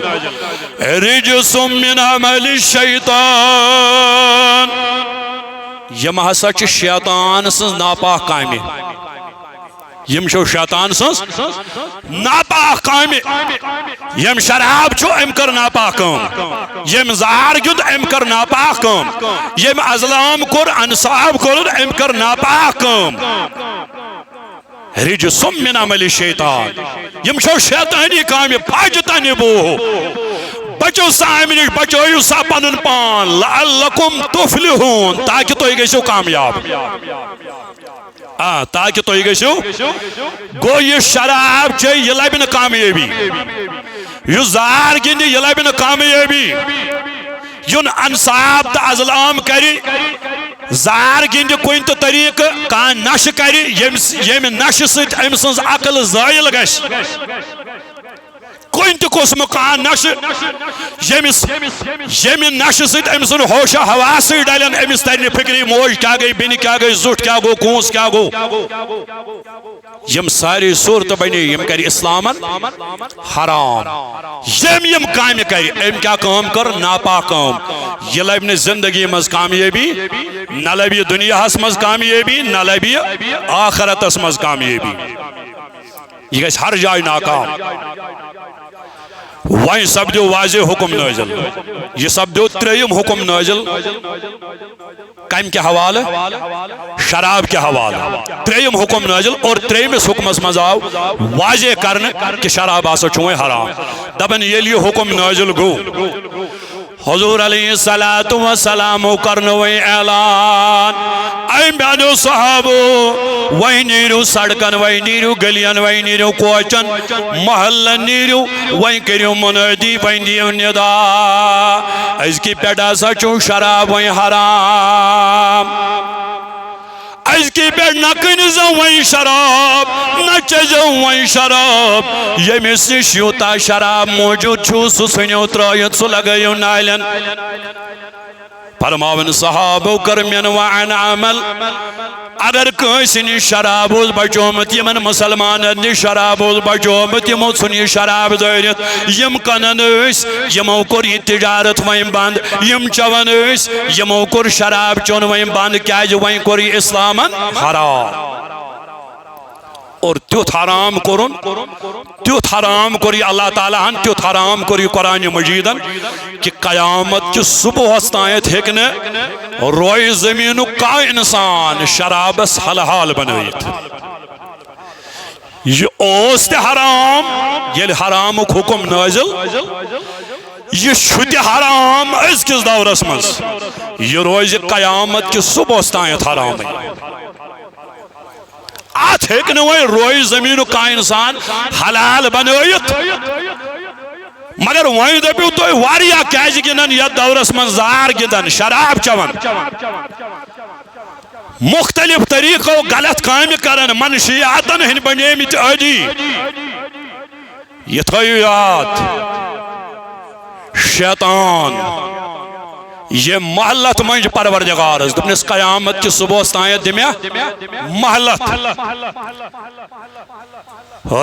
[SPEAKER 1] رجس من عمل الشیطان یہ ہسا چھ شیطان سن ناپاک کامہ یم شو شیطان سنس ناپاک کامہ یم شراب چھو ام کر ناپاک کام یم زار گند ام کر ناپاک کام یم ازلام کر انصاب کر ام کر ناپاک کام رجس من عمل الشیطان یم شو شیطانی کامہ پاجتانی بو بچو سامنش بچو سا پنن پان لعلکم تفلحون تاکہ تو گژھو کامیاب تاکہ تو گژھو گو یہ شراب چھ یہ لبن کامیابی یہ زار گند یہ لبن کامیابی یون انصاب تو ازلام کری زار گند کن تو طریق کان نش کری یم نش ست ام سنز عقل زائل گش کن تو قسم کان نش یم نش ست ام سن ہوش حواس ڈالن امس ترن فکری موج کیا گئی بین کیا گئی زٹ کیا گو کونس کیا گو یم ساری صورت بنی یم کری اسلامن حرام یم کام کری ام کیا کام کر ناپاک کام یہ لبن زندگی مز کامیابی نہ لبی دنیا ہس مز کامیابی نہ لبی آخرت اس مز کامیابی یہ گھس ہر جائے ناکام وہیں سب دیو واضح حکم نازل یہ سب دیو تریم حکم نازل کم کے حوالہ شراب کے حوالہ تریم حکم نازل اور تریم اس حکم اس مزاو واضح کرنے کہ شراب آسا چوئے حرام دبن یہ لیے حکم نازل گو حضور علیہ السلام کرنوئی اعلان اے بیانو صحابو وہی نیرو سڑکن وہی نیرو گلیان وہی نیرو کوچن محلن نیرو وہی کریو منادی پیندیو ندا اس کی پیڑا سچو شراب وہی حرام اس کی پیڑ نکن زوئی شراب نچزو وئی شراب یہ مسی شیوتا شراب موجود چھو سسنیو ترائیت سو لگئیو نائلن فرماون صحابو کرمین وعن عمل اگر کسنی شراب بچومت یمن مسلمان نی شراب بچومت یمو سنی شراب دائرت یم کنن اس یمو کر یہ تجارت وائم باند یم چون اس یمو کر شراب چون وائم باند کیا جو وائم کر اسلامن حرام اور تیوت حرام کرن تیوت حرام کری اللہ تعالیٰ ہن تیوت حرام کری قرآن مجیدن کہ قیامت کی صبح ہستایت ہکنے روئی زمینو کا انسان شرابس حلحال بنویت یہ اوست حرام یہ حرام حکم نازل یہ شد حرام اس کس دور اسمز یہ روئی قیامت کی صبح ہستایت حرام ہے آت ہیکنے ہوئے روئی زمینو کا انسان حلال بنویت مگر وہیں دبیو تو واریا کیج گنن یا دورس من زار گندن شراب چون مختلف طریقوں غلط کام کرن منشیاتن ہن بنیمت عدی یہ تھوئیو یاد شیطان یہ محلت منج پروردگار دپنس قیامت کی صبح تانیت دمیا محلت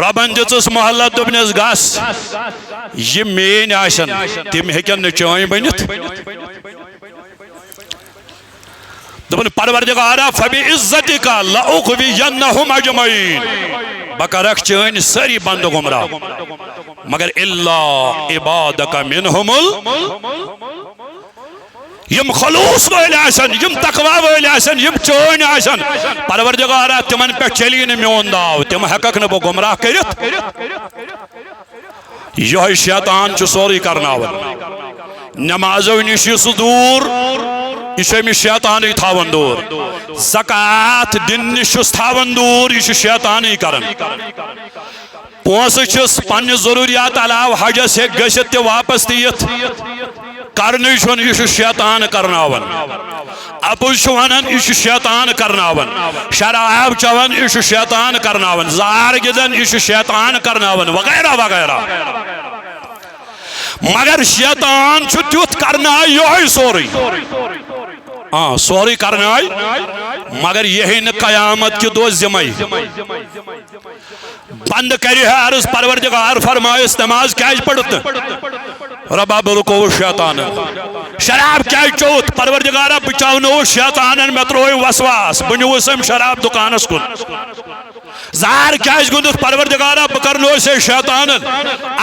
[SPEAKER 1] ربن دس محلت دپنس گس یہ مین آشن تم ہیکن چٲنۍ بنت دپن پروردگارا فبعزتک لأغوینہم اجمعین بہ کرکھ چٲنۍ سٲری بند گمراہ مگر الا عبادک منہم یم خلوص وٲلۍ آسن یم تقوا وٲلۍ آسن یم چٲنۍ آسن پروردگارا تمن پہ چلی نہٕ میون ناو تم ہیککھ نہٕ بہ گمراہ کٔرِتھ یہوے شیطان چھُ سورُے کرناوان نمازو نش سہ دور یہ امس شیطانے تھاون دور زکات دن نش تھاون دور یہ شیطانے کران پونسہ چھس پنہ ضروریات علاوہ حجس ہیک گژھتھ تہ واپس تیت کرنے چھن یہ شیطان کرناون اپز ونان یہ شیطان کرناون شراب چوان یہ شیطان کرناون زار گدن یہ شیطان کرناون وغیرہ وغیرہ مگر شیطان چھُ تیُتھ کرناے یہوے سورُے سورُے کرناے مگر یہی نہ قیامت کی دۄہ ذمے بند کرِ عرض پروردگار فرمایس نماز کیازِ پٔرٕتھ نہٕ ربا بہٕ رُکووُس شیطانن شراب کیازِ چوٚوُتھ پروردگارا بہٕ چاونووُس شیطانن مےٚ ترٛووُم وسواس بہٕ نیوٗس أمۍ شراب دُکانس کُن زار کیازِ گوٚنٛدُتھ پروردگارا بہٕ کرنووُس ہے شیطانن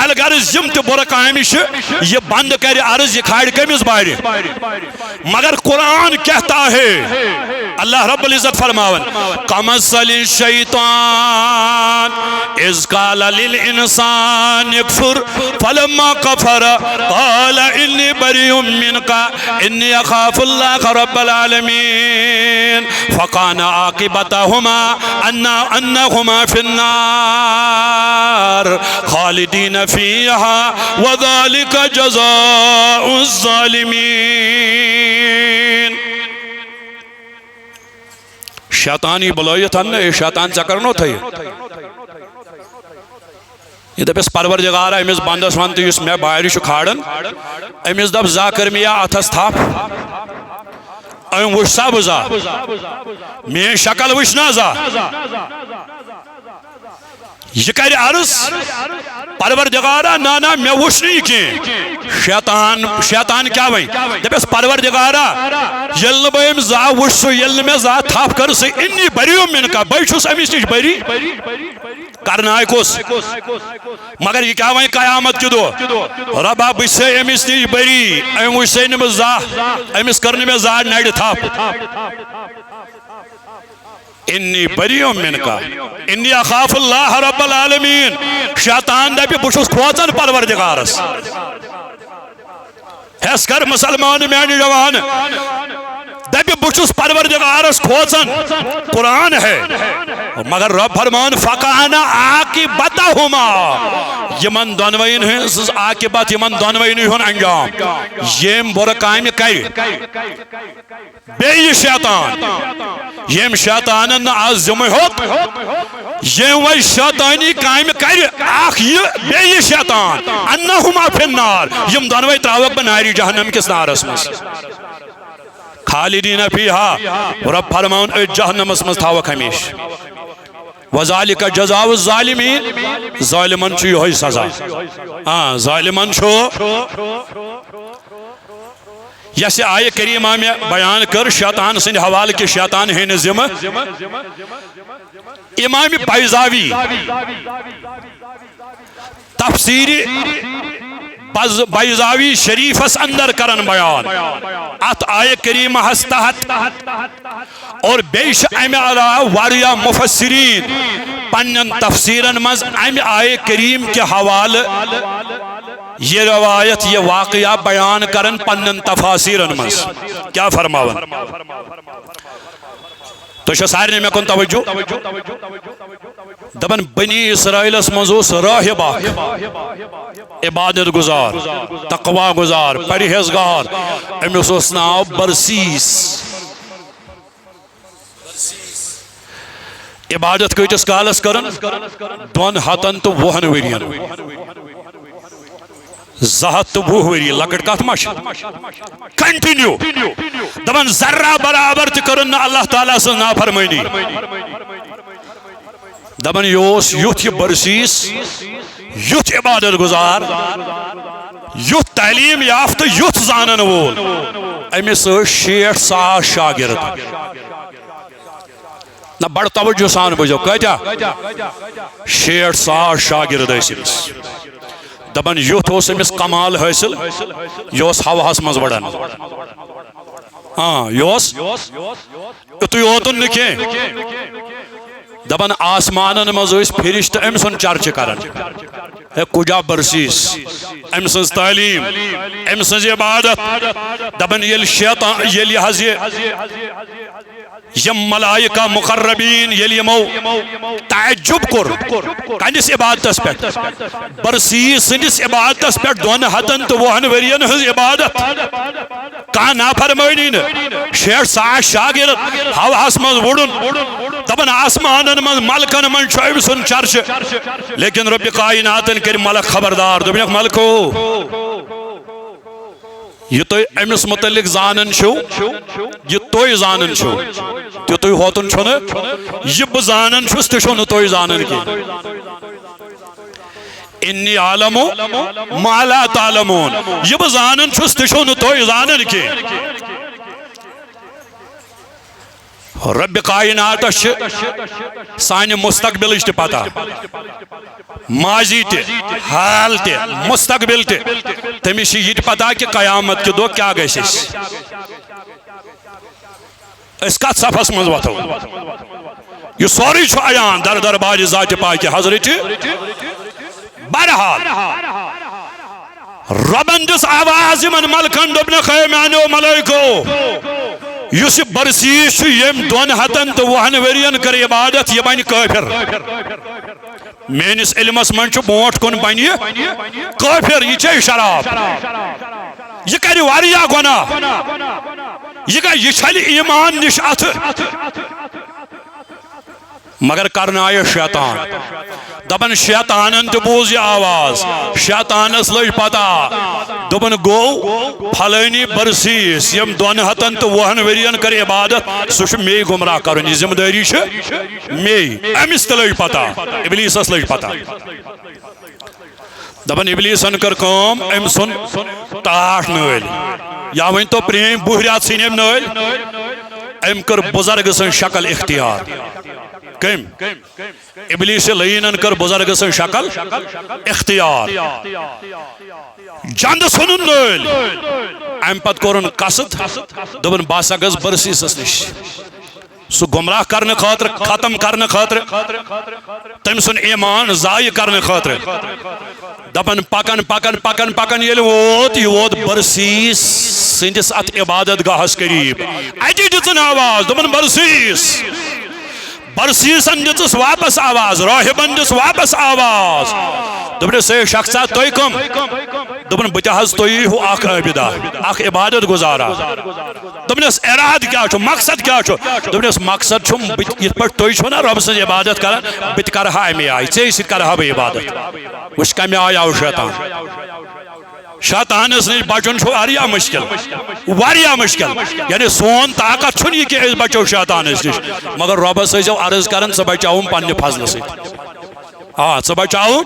[SPEAKER 1] الغرض یِم تہِ بُرٕ کامہِ چھِ یہِ بند کرِ عرض یہِ کھالہِ کٔمِس بارِ مگر قرآن کہتا ہے اللہ رب العزت فرماون کمثل الشیطان اذ قال للانسان اکفر فلما کفر قال انی بریء منک انی اخاف اللہ رب العالمین فکان عاقبتہما انہما فی النار خالدین فیہا وذالک جزاء الظالمین شیطانی بلائیت ہن یہ شیطان چکرنو تھا یہ دپس پروردگارا امس بندس ون تو میں باہر کھاڑن امس دپ زا کر میا اتھس تھپ ام وش سا بزا میں شکل وشنا زا یہ کر عرض پروردگارا نانا میں وش نہیں کی شیطان کیا وئی دپس پروردگارا یل بہم زا وش سو یل میں زا تھاپ کر سے انی بریء منک بے چھس امس نش بری کرنا کس مگر یہ کیا وئی قیامت کی دو ربا بہ سے امس نش بری ام وش سے نم زا امس کرنے میں زا نڑ تھاپ انی بریء منک انی اخاف اللہ رب العالمین شیطان دپہ بہ چھس کھوژان پروردگارس ہس کر مسلمان میانہ جوان دپہ بہ چھس پروردگارس کھوژان قرآن ہے مگر رب فرمان فکان عاقبتہما یمن دونوین ہنز عاقبت یمن دونوین ہن انجام یم بر کامہ کر بیٚیہِ شیطان یم شیطانن آز ذمہ ہوت یم وی شیطانی کامہ کر اخ یہ بیٚیہِ شیطان انہما فی النار یم دونوے تراوک بہ ناری جہنم کس نارس مس خالدین فیہا رب فرمان جہنمس مز تھاوک ہمیش وذالک جزاء الظالمین ظالمن چھُ یہوے سزا ظالمن چھُ یس آیہ کریمہ میں بیان کر شیطان سند حوالہ کے شیطان ہے ذمہ امام بیضاوی تفسیر بیضاوی شریفس اندر کرن بیان ات آیہ کریمہ ہس تحت اور بیش امہ علاوہ واریاہ مفسرین پنن تفسیرن مز امہ آیہ کریم کے حوالہ یہ روایت یہ واقعہ بیان کرن پنن تفاسیرن مز کیا فرماون تو سارے میں کن توجہ دبن بنی اسرائیل منزوس راہبہ عبادت گزار تقوی گزار پرہیزگار امس اس ناو برسیس عبادت کتس کالس کرن 2 ہتن تو 20 ورین زہت تو بوہوری لکٹ کات مش کنٹینیو دبن ذرہ برابر تکرن اللہ تعالیٰ سے نافرمانی دبن یوس یوت یہ برسیس یوت عبادت گزار یوت تعلیم یافت یوت زانن وول امس 60,000 شاگرد نہ بڑ توجہ سان بجو کتیا 60,000 شاگرد اسمس دبن یوت اس امس کمال حاصل یوس ہواہس مز بڑن ہاں یوس اتو یوتن نکے دبن آسمانن مز فرشت ام سن چرچ کرن کجا برسیس ام سن تعلیم ام سن عبادت دبن یل شیطان یل حض یم ملائکہ مقربین یل یمو تعجب کر کنس عبادتس پہ برسیس سندس عبادتس پہ 2 ہتن تو 100 ورین ہز عبادت کان نافرمانی 60,000 شاگرد ہواہس مز وڑن دبن آسمانن من ملکن من ام سن چرچ لیکن رب کائناتن کر ملک خبردار دبنک ملکو یہ تو امس متعلق زانن چھو یہ توی زانن چھو تو توی ہوتن چھو نا یہ بزانن چھوس تشو نا توی زانن کی انی عالمو ما لا تعلمون یہ بزانن چھوس تشو نا توی زانن کی رب کائنات سان مستقبل پتہ ماضی تے حال تے مستقبل تے تمس یہ پتہ کہ قیامت کے دو کیا گھس اس کت صفس مز وتھو یہ سوری چھ عیان در دربار ذات پاک حضرت بہرحال ربن دس آواز من ملکن دبن خیمانو ملائکو یس برسیس یم 2 ہتن تو 100 ورین کر عبادت یہ بن کافر مینس علمس من بوٹ کن بن کافر یہ چھ شراب یہ کر واریا گناہ یہ چھل ایمان نش ات مگر کرنا آئے شیطان دبن شیطانن تو بوز یہ آواز شیطانس لج پتہ دبن گو پھلینی برسیس یم 2 ہتن تو 100 ورین کر عبادت سوش می گمراہ کرن یہ ذمہ داری می امس لج پتہ ابلیسس لج پتہ دبن ابلیسن کر کام ام سن ٹاٹ نل یا ون تو پریم بہریات سین ام نل ام کر بزرگ سن شکل اختیار کم ابلیس لینن کر بزرگ سن شکل اختیار جند سنن نل ام پت کورن قصد دبن باسا گز برسیسس نش سو گمراہ کرنے خاطر ختم کرنے خاطر تم سن ایمان ضائع کرنے خاطر دبن پکن پکن پکن پکن یل ووت برسیس سندس ات عبادت گاہس قریب اجی دتن آواز دبن برسیس برسیسن دتس واپس آواز راہبن دس واپس آواز دبن سے شخصا توی کم دبن بتحز توی ہو اخ عابدہ اخ عبادت گزارا دبن اس اراد کیا چھو مقصد کیا چھو دبن اس مقصد چھو یہ پر توی چھو نا رب سے عبادت کرن بت کرہا امی آئی چیئی سی کرہا بے عبادت وش کمی آیا ہو شیطان شیطان اس نے بچن چھو واریا مشکل یعنی سون طاقت چھو نہیں کہ اس بچو شیطان اس نش مگر رب سے جو عرض کرن سا بچاؤں پاننے فضل سے سا بچاؤں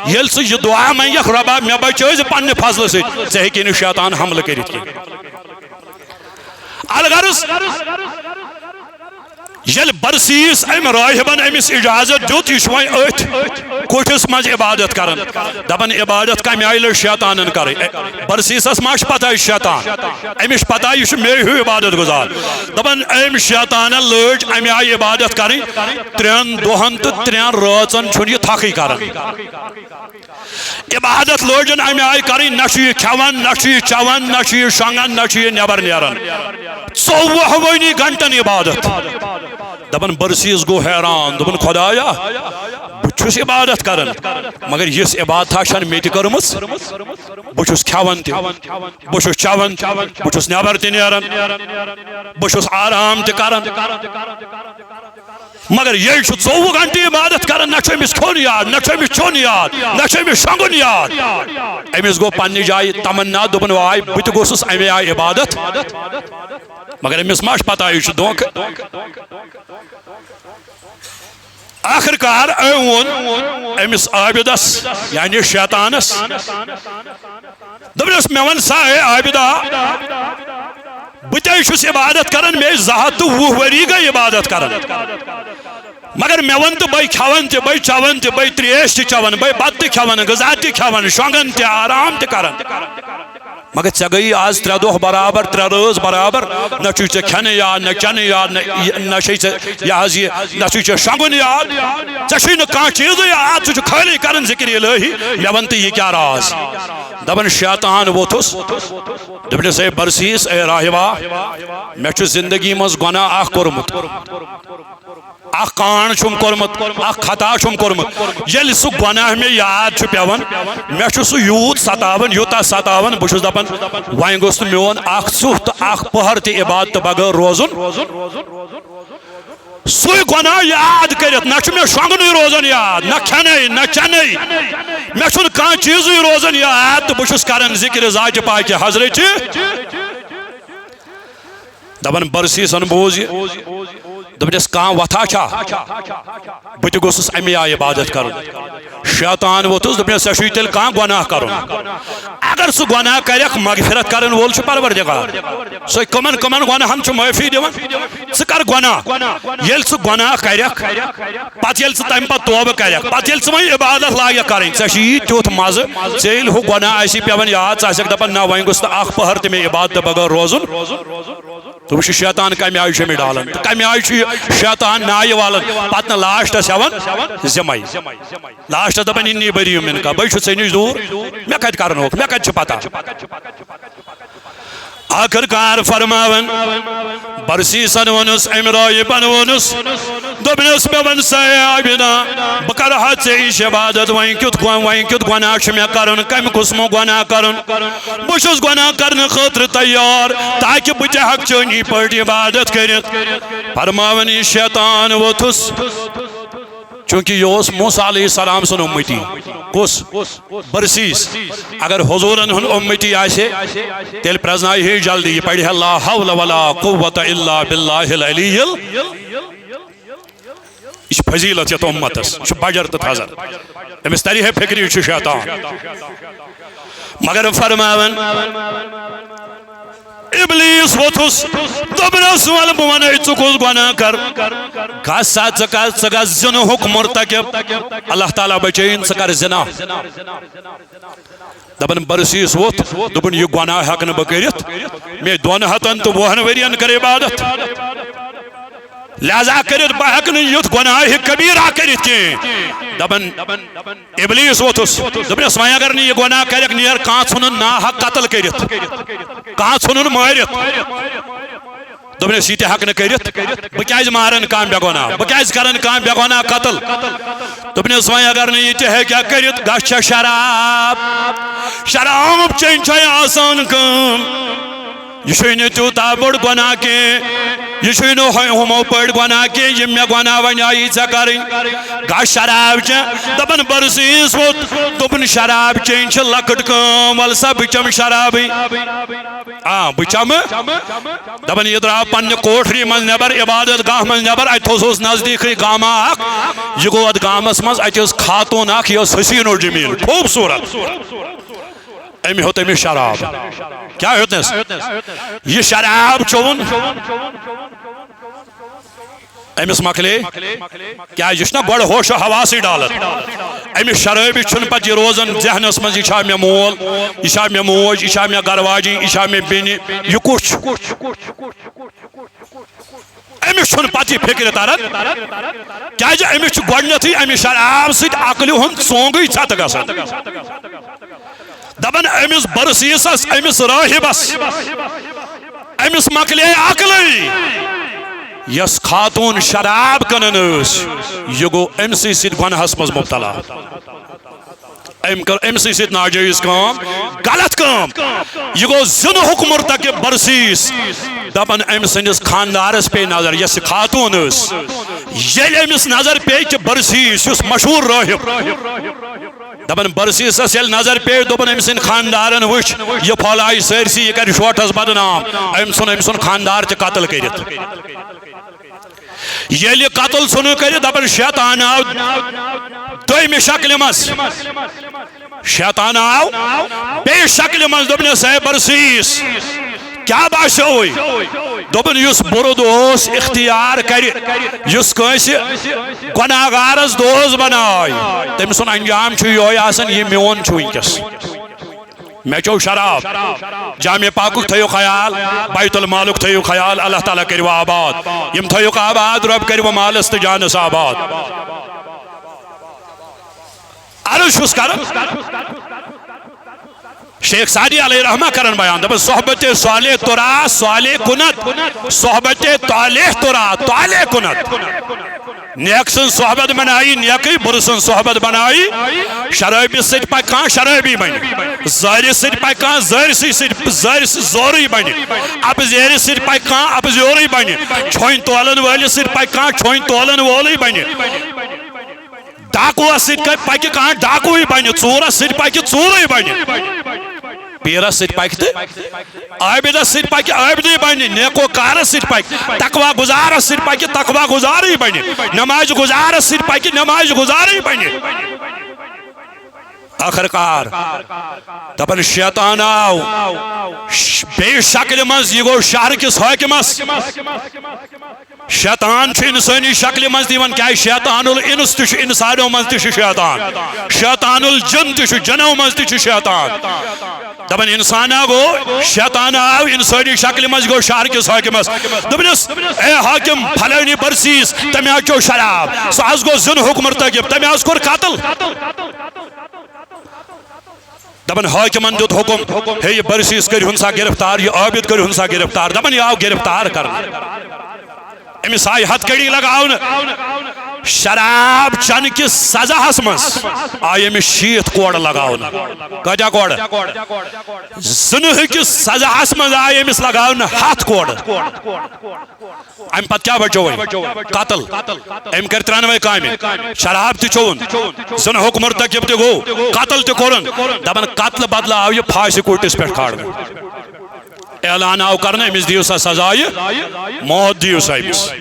[SPEAKER 1] یل سے یہ دعا میں یک ربا میں بچاؤں سے پاننے فضل سے چاہے کہ شیطان حمل کرت کی الغرض یل برسیس ام راہبن امس اجازت دیت یہ ات کٹھس مز عبادت کرن دبن عبادت کم آئی شیطانن کر برسیسس ما پتہ شیطان امس پتہ یہ مے ہیو عبادت گزار دبن ام شیطان لج ام آئی عبادت کریں 3 دہن تو 3 راتن چھن یہ تھکی کرن عبادت لوجن ام آئی کریں نہ یہ کھیون نہ یہ چون نہ یہ شنگن نہ یہ نیبر نیرن 24 گھنٹن عبادت دبن برسیس گو حیران دبن خدایا بچھس عبادت کرن مگر یس عبادت شان میت کرمس بچھس کھیون تہ بچھس چون بچھس نیبر تہ نیرن بچھس آرام تہ کرن مگر یہ 24 گھنٹے عبادت کرن، نہ أمس کھون یاد، نہ أمس چون یاد، نہ أمس شنگن یاد. أمس گو پننہِ جایہِ تمنا دوٚپُن واے بہٕ تہِ گوٚژھُس اَمے آیہِ عبادت، مگر أمس ما چھِ پتہ یہِ چھُ دھوکہٕ. آخر کار وون أمس عابدس یعنی شیطانس دوٚپنس مےٚ وَن سا اے عابدا بہٕ تے چھُس عبادت کران، مےٚ 220 ؤری گٔے عبادت کران، مگر مےٚ وَن تہٕ بٔے کھٮ۪وان تہِ، بٔے چٮ۪وان تہِ، بٔے ترٛیش تہِ چٮ۪وان، بٔے بتہٕ تہِ کھٮ۪وان، غذا تہِ کھٮ۪وان، شۄنگان تہِ، آرام تہِ کران، مگر ژےٚ گٔیی آز 3 دۄہ برابر، 3 رٲژ برابر، نہ چھُے ژےٚ کھٮ۪نہٕ یاد، نہ چٮ۪نہٕ یاد، نہ چھے ژےٚ یہِ حظ یہِ، نہ چھُے ژےٚ شۄنگُن یاد، ژےٚ چھُے نہٕ کانٛہہ چیٖزٕے یاد، ژٕ چھُکھ خٲلی کران ذِکر الہی. مےٚ وَن تہٕ یہِ کیٛاہ راز؟ دپان شیطان ووٚتھُس دوٚپنس اے برسیٖس اے راہبا مےٚ چھُ زندگی منٛز گۄناہ اکھ کوٚرمُت، اکھ کانٛڈ چھُم کوٚرمُت، اکھ خطا چھُم کوٚرمُت. ییٚلہِ سُہ گۄناہ مےٚ یاد چھُ پٮ۪وان مےٚ چھُ سُہ یوٗت ستاوان، یوٗتاہ ستاوان بہٕ چھُس دپان وۄنۍ گوٚژھ نہٕ میون اکھ ژُہ تہٕ اکھ پٔہر تہِ عبادتہٕ بغٲر روزُن. سُے گۄناہ یاد کٔرِتھ نہ چھُ مےٚ شۄنگنُے روزان یاد، نہ کھٮ۪نَے نہ چٮ۪نَے، مےٚ چھُنہٕ کانٛہہ چیٖزٕے روزان یاد تہٕ بہٕ چھُس کران ذِکرِ ذاتہِ پاکہِ حضرتِ. دپان برسیٖسن بوٗز یہِ دوٚپنس کانٛہہ وتھا چھا بہٕ تہِ گوٚژھُس اَمے آیہِ عبادت کرُن. شیطان ووٚتھُس دوٚپنس ژےٚ چھُے تیٚلہِ کانٛہہ گۄناہ کرُن، اگر سُہ گۄناہ کرٮ۪کھ مغفرت کرن وول چھُ پروردگار، سُہ کٕمن کٕمن گۄناہن چھُ معٲفی دِوان. ژٕ کر گۄناہ، ییٚلہِ ژٕ گۄناہ کرٮ۪کھ پتہٕ ییٚلہِ ژٕ تمہِ پتہٕ توبہٕ کرٮ۪کھ، پتہٕ ییٚلہِ ژٕ وۄنۍ عبادت لاگٮ۪کھ کرٕنۍ، ژےٚ چھُی تیُتھ مزٕ ژےٚ ییٚلہِ ہُہ گۄناہ آسی پٮ۪وان یاد ژٕ آسٮ۪کھ دپان نہ وۄنۍ گوٚژھ نہٕ اکھ پٔہر تہِ مےٚ عبادتہٕ بغٲر روزُن. ژٕ وٕچھ شیطان کمہِ آیہِ چھُ مےٚ ڈالان تہٕ کمہِ آیہِ چھُ یہِ شیطان نایہِ والان، پتہٕ نہٕ لاسٹس ہٮ۪وان ذِمَے، لاسٹس دپان اِنی بٔری مِنکا بٔے چھُ ژےٚ نِش دوٗر، مےٚ کتہِ کرنوکھ، مےٚ کتہِ چھِ پتہ. آخر کار فرماون برسیٖسن ووٚنُس أمۍ رٲہِبن ووٚنُس دوٚپنس مےٚ وَن سا اے عابدا بہٕ کرٕ ہا ژےٚ یِش عبادت، وۄنۍ کیُتھ گۄناہ چھُ مےٚ کرُن، کمہِ قٕسمُک گۄناہ کرُن؟ بہٕ چھُس گۄناہ کرنہٕ خٲطرٕ تیار تاکہِ بہٕ تہِ ہٮ۪کہٕ چٲنی پٲٹھۍ عبادت کٔرِتھ. فرماون یہِ شیطان ووٚتھُس چونکہ یہ اوس موسیٰ علیہ السلام سن امتی، کس برسیس، اگر حضورن ہن امتی آسے تیل پرزنائی ہی جلدی یہ پڑھی لا حول ولا قوة الا باللہ العلی یہ فضیلت یت امتس یہ بجر تو تھزر امس تری ہے فکری یہ شیطان. مگر فرماون ابلیس ووٚتھُس دوٚپنس ول بہٕ ونے ژٕ کُس گۄناہ کر، گژھ سا ژٕ گژھ زِنہُک مرتکب، اللہ تعالیٰ بچٲیِن ژٕ کر زِنا. دپان برسیٖس ووٚتھ دوٚپُن یہِ گۄناہ ہٮ۪کہٕ نہٕ بہٕ کٔرِتھ، مےٚ 220 ؤرین کٔر عبادت، لہذا کٔرِتھ بہٕ ہٮ۪کہٕ نہٕ یُتھ گۄناہ کبیٖرہ کٔرِتھ کینٛہہ. دپان ابلیس ووٚتھُس دوٚپنس وۄنۍ اگر نہٕ یہِ گۄناہ کَرٮ۪کھ نیر کانٛہہ ژھُنُن ناحق قتل کٔرِتھ، کانٛہہ ژھُنُن مٲرِتھ. دوٚپنس یہِ تہِ ہٮ۪کہٕ نہٕ کٔرِتھ، بہٕ کیٛازِ مارن کانٛہہ بے گۄناہ، بہٕ کیٛازِ کرن کانٛہہ بے گۄناہ قتل. دوٚپنس وۄنۍ اگر نہٕ یہِ تہِ ہیٚکہِ کٔرِتھ گژھ ژےٚ شراب، شراب چیٚنۍ چھے آسان کٲم، یہ چھُے نہٕ تیوٗتاہ بوٚڑ گۄناہ کینٛہہ، یہ چھُے نہٕ ہُمو پٲٹھۍ گۄناہ کینٛہہ یِم مےٚ گۄناہ وۄنۍ آیی ژےٚ کرٕنۍ، گژھ شراب چےٚ. دپان برسیٖس ووٚتھ دوٚپُن شراب چیٚنۍ چھِ لۄکٕٹ کٲم، وَلہٕ سا بہٕ چٮ۪مہٕ شرابٕے. بہٕ چٮ۪مہٕ. دپان یہِ درٛاو پننہِ کوٹھری منٛز نٮ۪بر، عبادت گاہ منٛز نٮ۪بر، اتہِ اوس نزدیٖکھٕے گامہ اکھ، یہِ گوٚو اتھ گامس منٛز، اتہِ ٲس خاتوٗن اکھ، یہِ ٲس حسیٖن و جمیٖل خوٗبصوٗرت، أمۍ ہیوٚت أمِس شراب. کیٛاہ ہیوٚتنس؟ یہِ شراب چوٚوُن، أمِس مۄکلے کیٛازِ یہِ چھُنہ گۄڈٕ ہوشو حواسٕے ڈالان، أمِس شرٲبی چھُنہٕ پتہٕ یہِ روزان ذہنس منٛز یہِ چھا مےٚ مول، یہِ چھا مےٚ موج، یہِ چھا مےٚ گرٕ واجِنۍ، یہِ چھا مےٚ بیٚنہِ، یہِ کُس چھُ؟ أمِس چھُنہٕ پتہٕ یہِ فِکرِ تران کیٛازِ أمِس چھُ گۄڈنٮ۪تھٕے اَمہِ شراب سۭتۍ عقلہِ ہُنٛد ژونٛگٕے ژھٮ۪تہٕ گژھان. دپان أمِس برسیٖسس، أمِس رٲہِبس، أمِس مۄکلے عقلٕے، یس خاتوٗن شراب کٕنان ٲس یہِ گوٚو أمسٕے سۭتۍ گۄناہس منٛز مُبتلا، أمۍ کٔر أمسٕے سۭتۍ ناجٲیز کٲم، غلط کٲم، یہِ گوٚو زِنہُک مرتکب برسیٖس. دپان أمۍ سٕنٛدِس خاندارس پے نظر، یس یہِ خاتوٗن ٲس یل امس نظر پی کہ برسیس اس مشہور راہب دپن برسیسس یل نظر پی دپن ام سن خاندارن وچ یہ پھلائی سرسی یہ کر شوٹس بدنام ام سن خاندار تہ قتل کرت یل قتل سن کرت دپن شیطان آو دویمہ شکل مز شیطان آو بے شکل مز دپنس اے برسیس کیا باسوئی دپن یس برد اوس اختیار کر یس کنس گناہگارس دوست بنائی تم سن انجام یہ آسان یہ میون ونکس میں چو شراب جامع پاک تھیو خیال بیت المالک تھیو خیال اللہ تعالیٰ کرو آباد یم تھیو آباد رب کرو مالس تو جانس آباد عرض چھس کرن شیخ سعدی علیہ رحمہ کرن بیان دبا صحبت صالح ترا صالح کنت صحبت طالح ترا طالح کنت نیک سن صحبت بنائی نیکی بر سن صحبت بنائی شرابی سج پکان شرابی بنی زاری سج پکان زاری زوری بنی اب زیر سج پکان اب زوری بنی چھوئن تولن والی سج پکان چھوئن تولن والی بنی ڈاکو سج پکان ڈاکوی بنی چورا سج پکی چوری بنی پیرس سٹ پکت عابدس سٹ پک عابدی بنی نیکو کارس سٹ پک تقوی گزارس سٹ پک تقوی گزاری بنی نماز گزارس سٹ پک نماز گزاری بنی آخر کار دپن شیطان آو بے شکل مز یہ گو شہر کس حاکمس شیطان چھ انسانی شکل مز دیون کیا شیطان الانس تش انسانوں مز تش شیطان شیطان الجن تش جنوں مز تش شیطان دپن انسان گو شیطان آو انسانی شکل مز گو شہر کس حاکمس دپنس اے حاکم پھلانی برسیس تمہیں چو شراب سو از گو زن حکم مرتکب تمہیں از کور قتل دپن حاکمن دیت حکم ہے یہ برسیس کر ہنسا گرفتار یہ عابد کر ہنسا گرفتار دپن یہ آو گرفتار کر امس آئی ہتھ کڑی لگاؤن شراب چن کس سزا ہسمس آئی امس شیت کوڑ لگاؤن کجا کوڑ زنہ کس سزا ہسمس آئی امس لگاؤن ہاتھ کوڑ ام پت کیا بچو قتل ام کر 93 کامی شراب تی چون زن حکم مرتکب تی گو قتل تی کورن دپن قتل بدلا آو یہ پھانسی کوٹس پیٹھ کھاڑ اعلان آو کرنا امس دیو سا سزائی موت دیو سا امس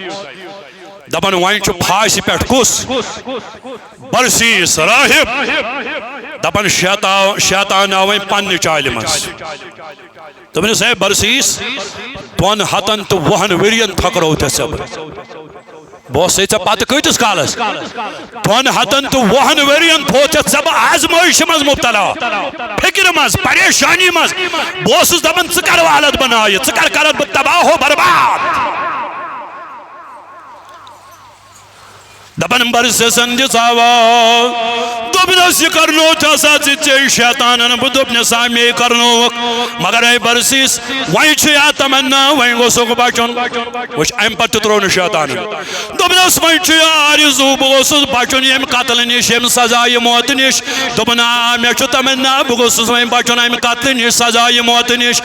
[SPEAKER 1] دپن وائن چو پھانسی پیٹھ کس برسیس راہب دپن شیطان آوائن پن چال مز دپن سے برسیس 250 ورین تھکرو تے صبر بہت سے پتہ کتس کالس 250 ورین تھوت صبر آزمائش مز مبتلا فکر مز پریشانی مز بہت دپن ثکر حالت بنائی ثکر کرت تباہ و برباد دپن برسیسن دس آواز دپنس یہ کرنو چاسا چے شیطانن دپنس آمی کرنو مگر اے برسیس وائن چھیا تمنا وائن گو سوک بچن وچ ام پت ترون شیطانن دپنس وائن چھیا آرزو بگوسس بچن یم قتل نش یم سزای موت نش دپنا میں چھ تمنا بگوسس وائن بچن یم قتل نش سزای موت نش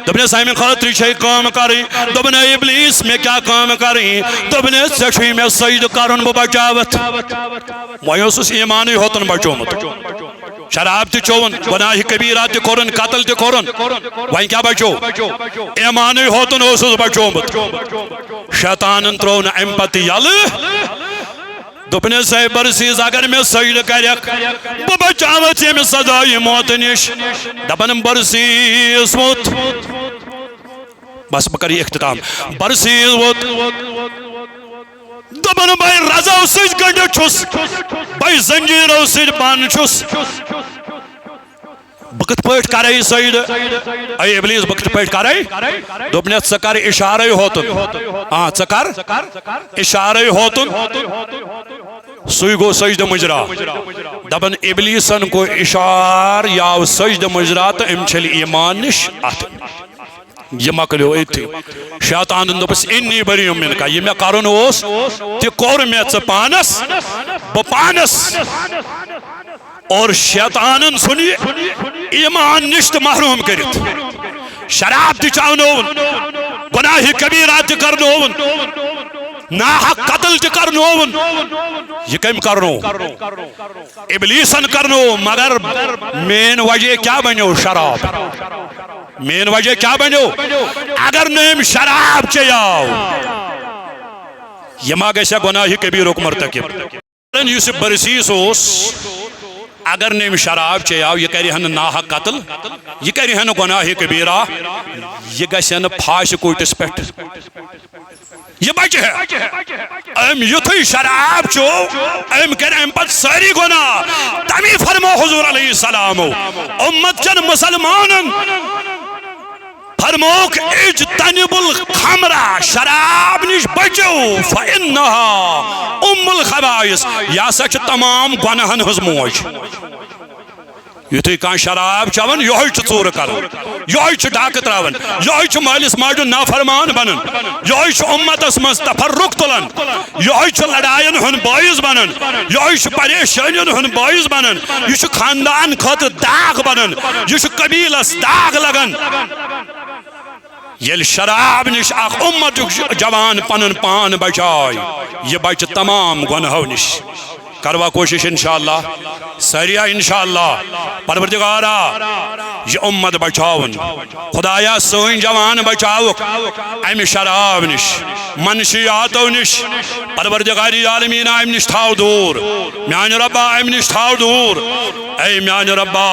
[SPEAKER 1] دپنس ام خاطر چھ کام کری دپنا ابلیس میں کیا کام کری دپنس چھ میں سجد کرن بچ ویوسس ایمانی ہوتن بچومت شراب تی چون گناہ کبیرہ تی کورن قتل تی کورن وہیں کیا بچو ایمانی ہوتن اوسس بچومت شیطان ترون امپتی یل دپنے سے برسیز اگر میں سجد کرک بچاوت یہ میں سزائی موت نش دپن برسیز ووت بس بکری اختتام برسیز ووت دپن بائی رضا سج گنڈ چھس بائی زنجیر سج بان چھس بکت پٲٹھۍ کرے سید اے ابلیس بکت پٲٹھۍ کرے دپنے ژٕ کر اشارے ہوتن ہاں ژٕ کر اشارے ہوتن سُے گو سجدہ مجرا دپن ابلیسن کو اشار یاو سجدہ مجرا تو ام چھل ایمان نش ات یہ مکلیو ایتی شیطان دپس انی بریم من کا یہ میں کرن اوس تی کور میں ژٕ پانس بپانس اور شیطانن سنی ایمان نشت محروم کرت شراب تی چاونون گناہ کبیرہ تی کرنون ناحق قتل تہ کرنون یہ کم کرنو ابلیسن کرنو مگر مین وجہ کیا بنو شراب مین وجہ کیا بنو اگر نیم شراب چیاو یہ ما گیسا گناہ کبیر مرتکب یس برسیس اگر نیم شراب چیاو یہ کری ہن ناحق قتل یہ کری ہن گناہ کبیرہ یہ گسن پھاش کوٹس پیٹھ یہ بچہ ہے ام یتھی شراب چو ام کر ام پت ساری گناہ تمی فرمو حضور علیہ السلام امت چن مسلمانن فرموک اجتنب الخمرہ شراب نش بچو فإنها ام الخبائث یا سچ تمام گناہن ہز موج یتھی کان شراب چون یہ ژور کر یہ ڈاکہ تراون یہ مالس ماجہ نافرمان بنن یہ امتس مز تفرق تلن یہ لڑائین ہن باعث بنن یہ پریشانین ہن باعث بنن یہ خاندان خاطر داغ بنن یہ قبیلس داغ لگن یل شراب نش اخ امت جوان پنن پان بچائے یہ بچ تمام گناہو نش کروا کوشش انشاءاللہ سریع انشاءاللہ پروردگارا یہ امت بچاون خدایا سوین جوان بچاوک ام شراب نش منشیاتو نش پروردگاری عالمین ام نش تھاو دور میان ربا ام نش تھاو دور اے میان ربا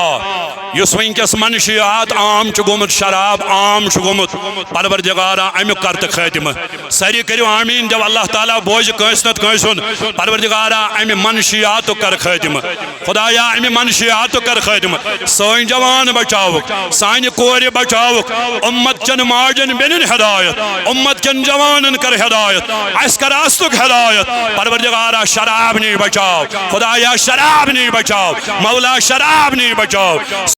[SPEAKER 1] یس ونکس منشیات عام گومت شراب عام گومت پروردگارا ام کرت خاتمہ سری کریو آمین جب اللہ تعالیٰ بوجھ کنس نت کنسن پروردگارا ام منشیات کر خاتمہ خدایا ام منشیات کر خاتمہ سوین جوان بچاوک سائن کور بچاوک امت چن ماجن بینن ہدایت امت چن جوانن کر ہدایت اس کر آستک ہدایت پروردگارا شراب نہیں بچاو خدایا شراب نہیں بچاو مولا شراب نہیں بچاو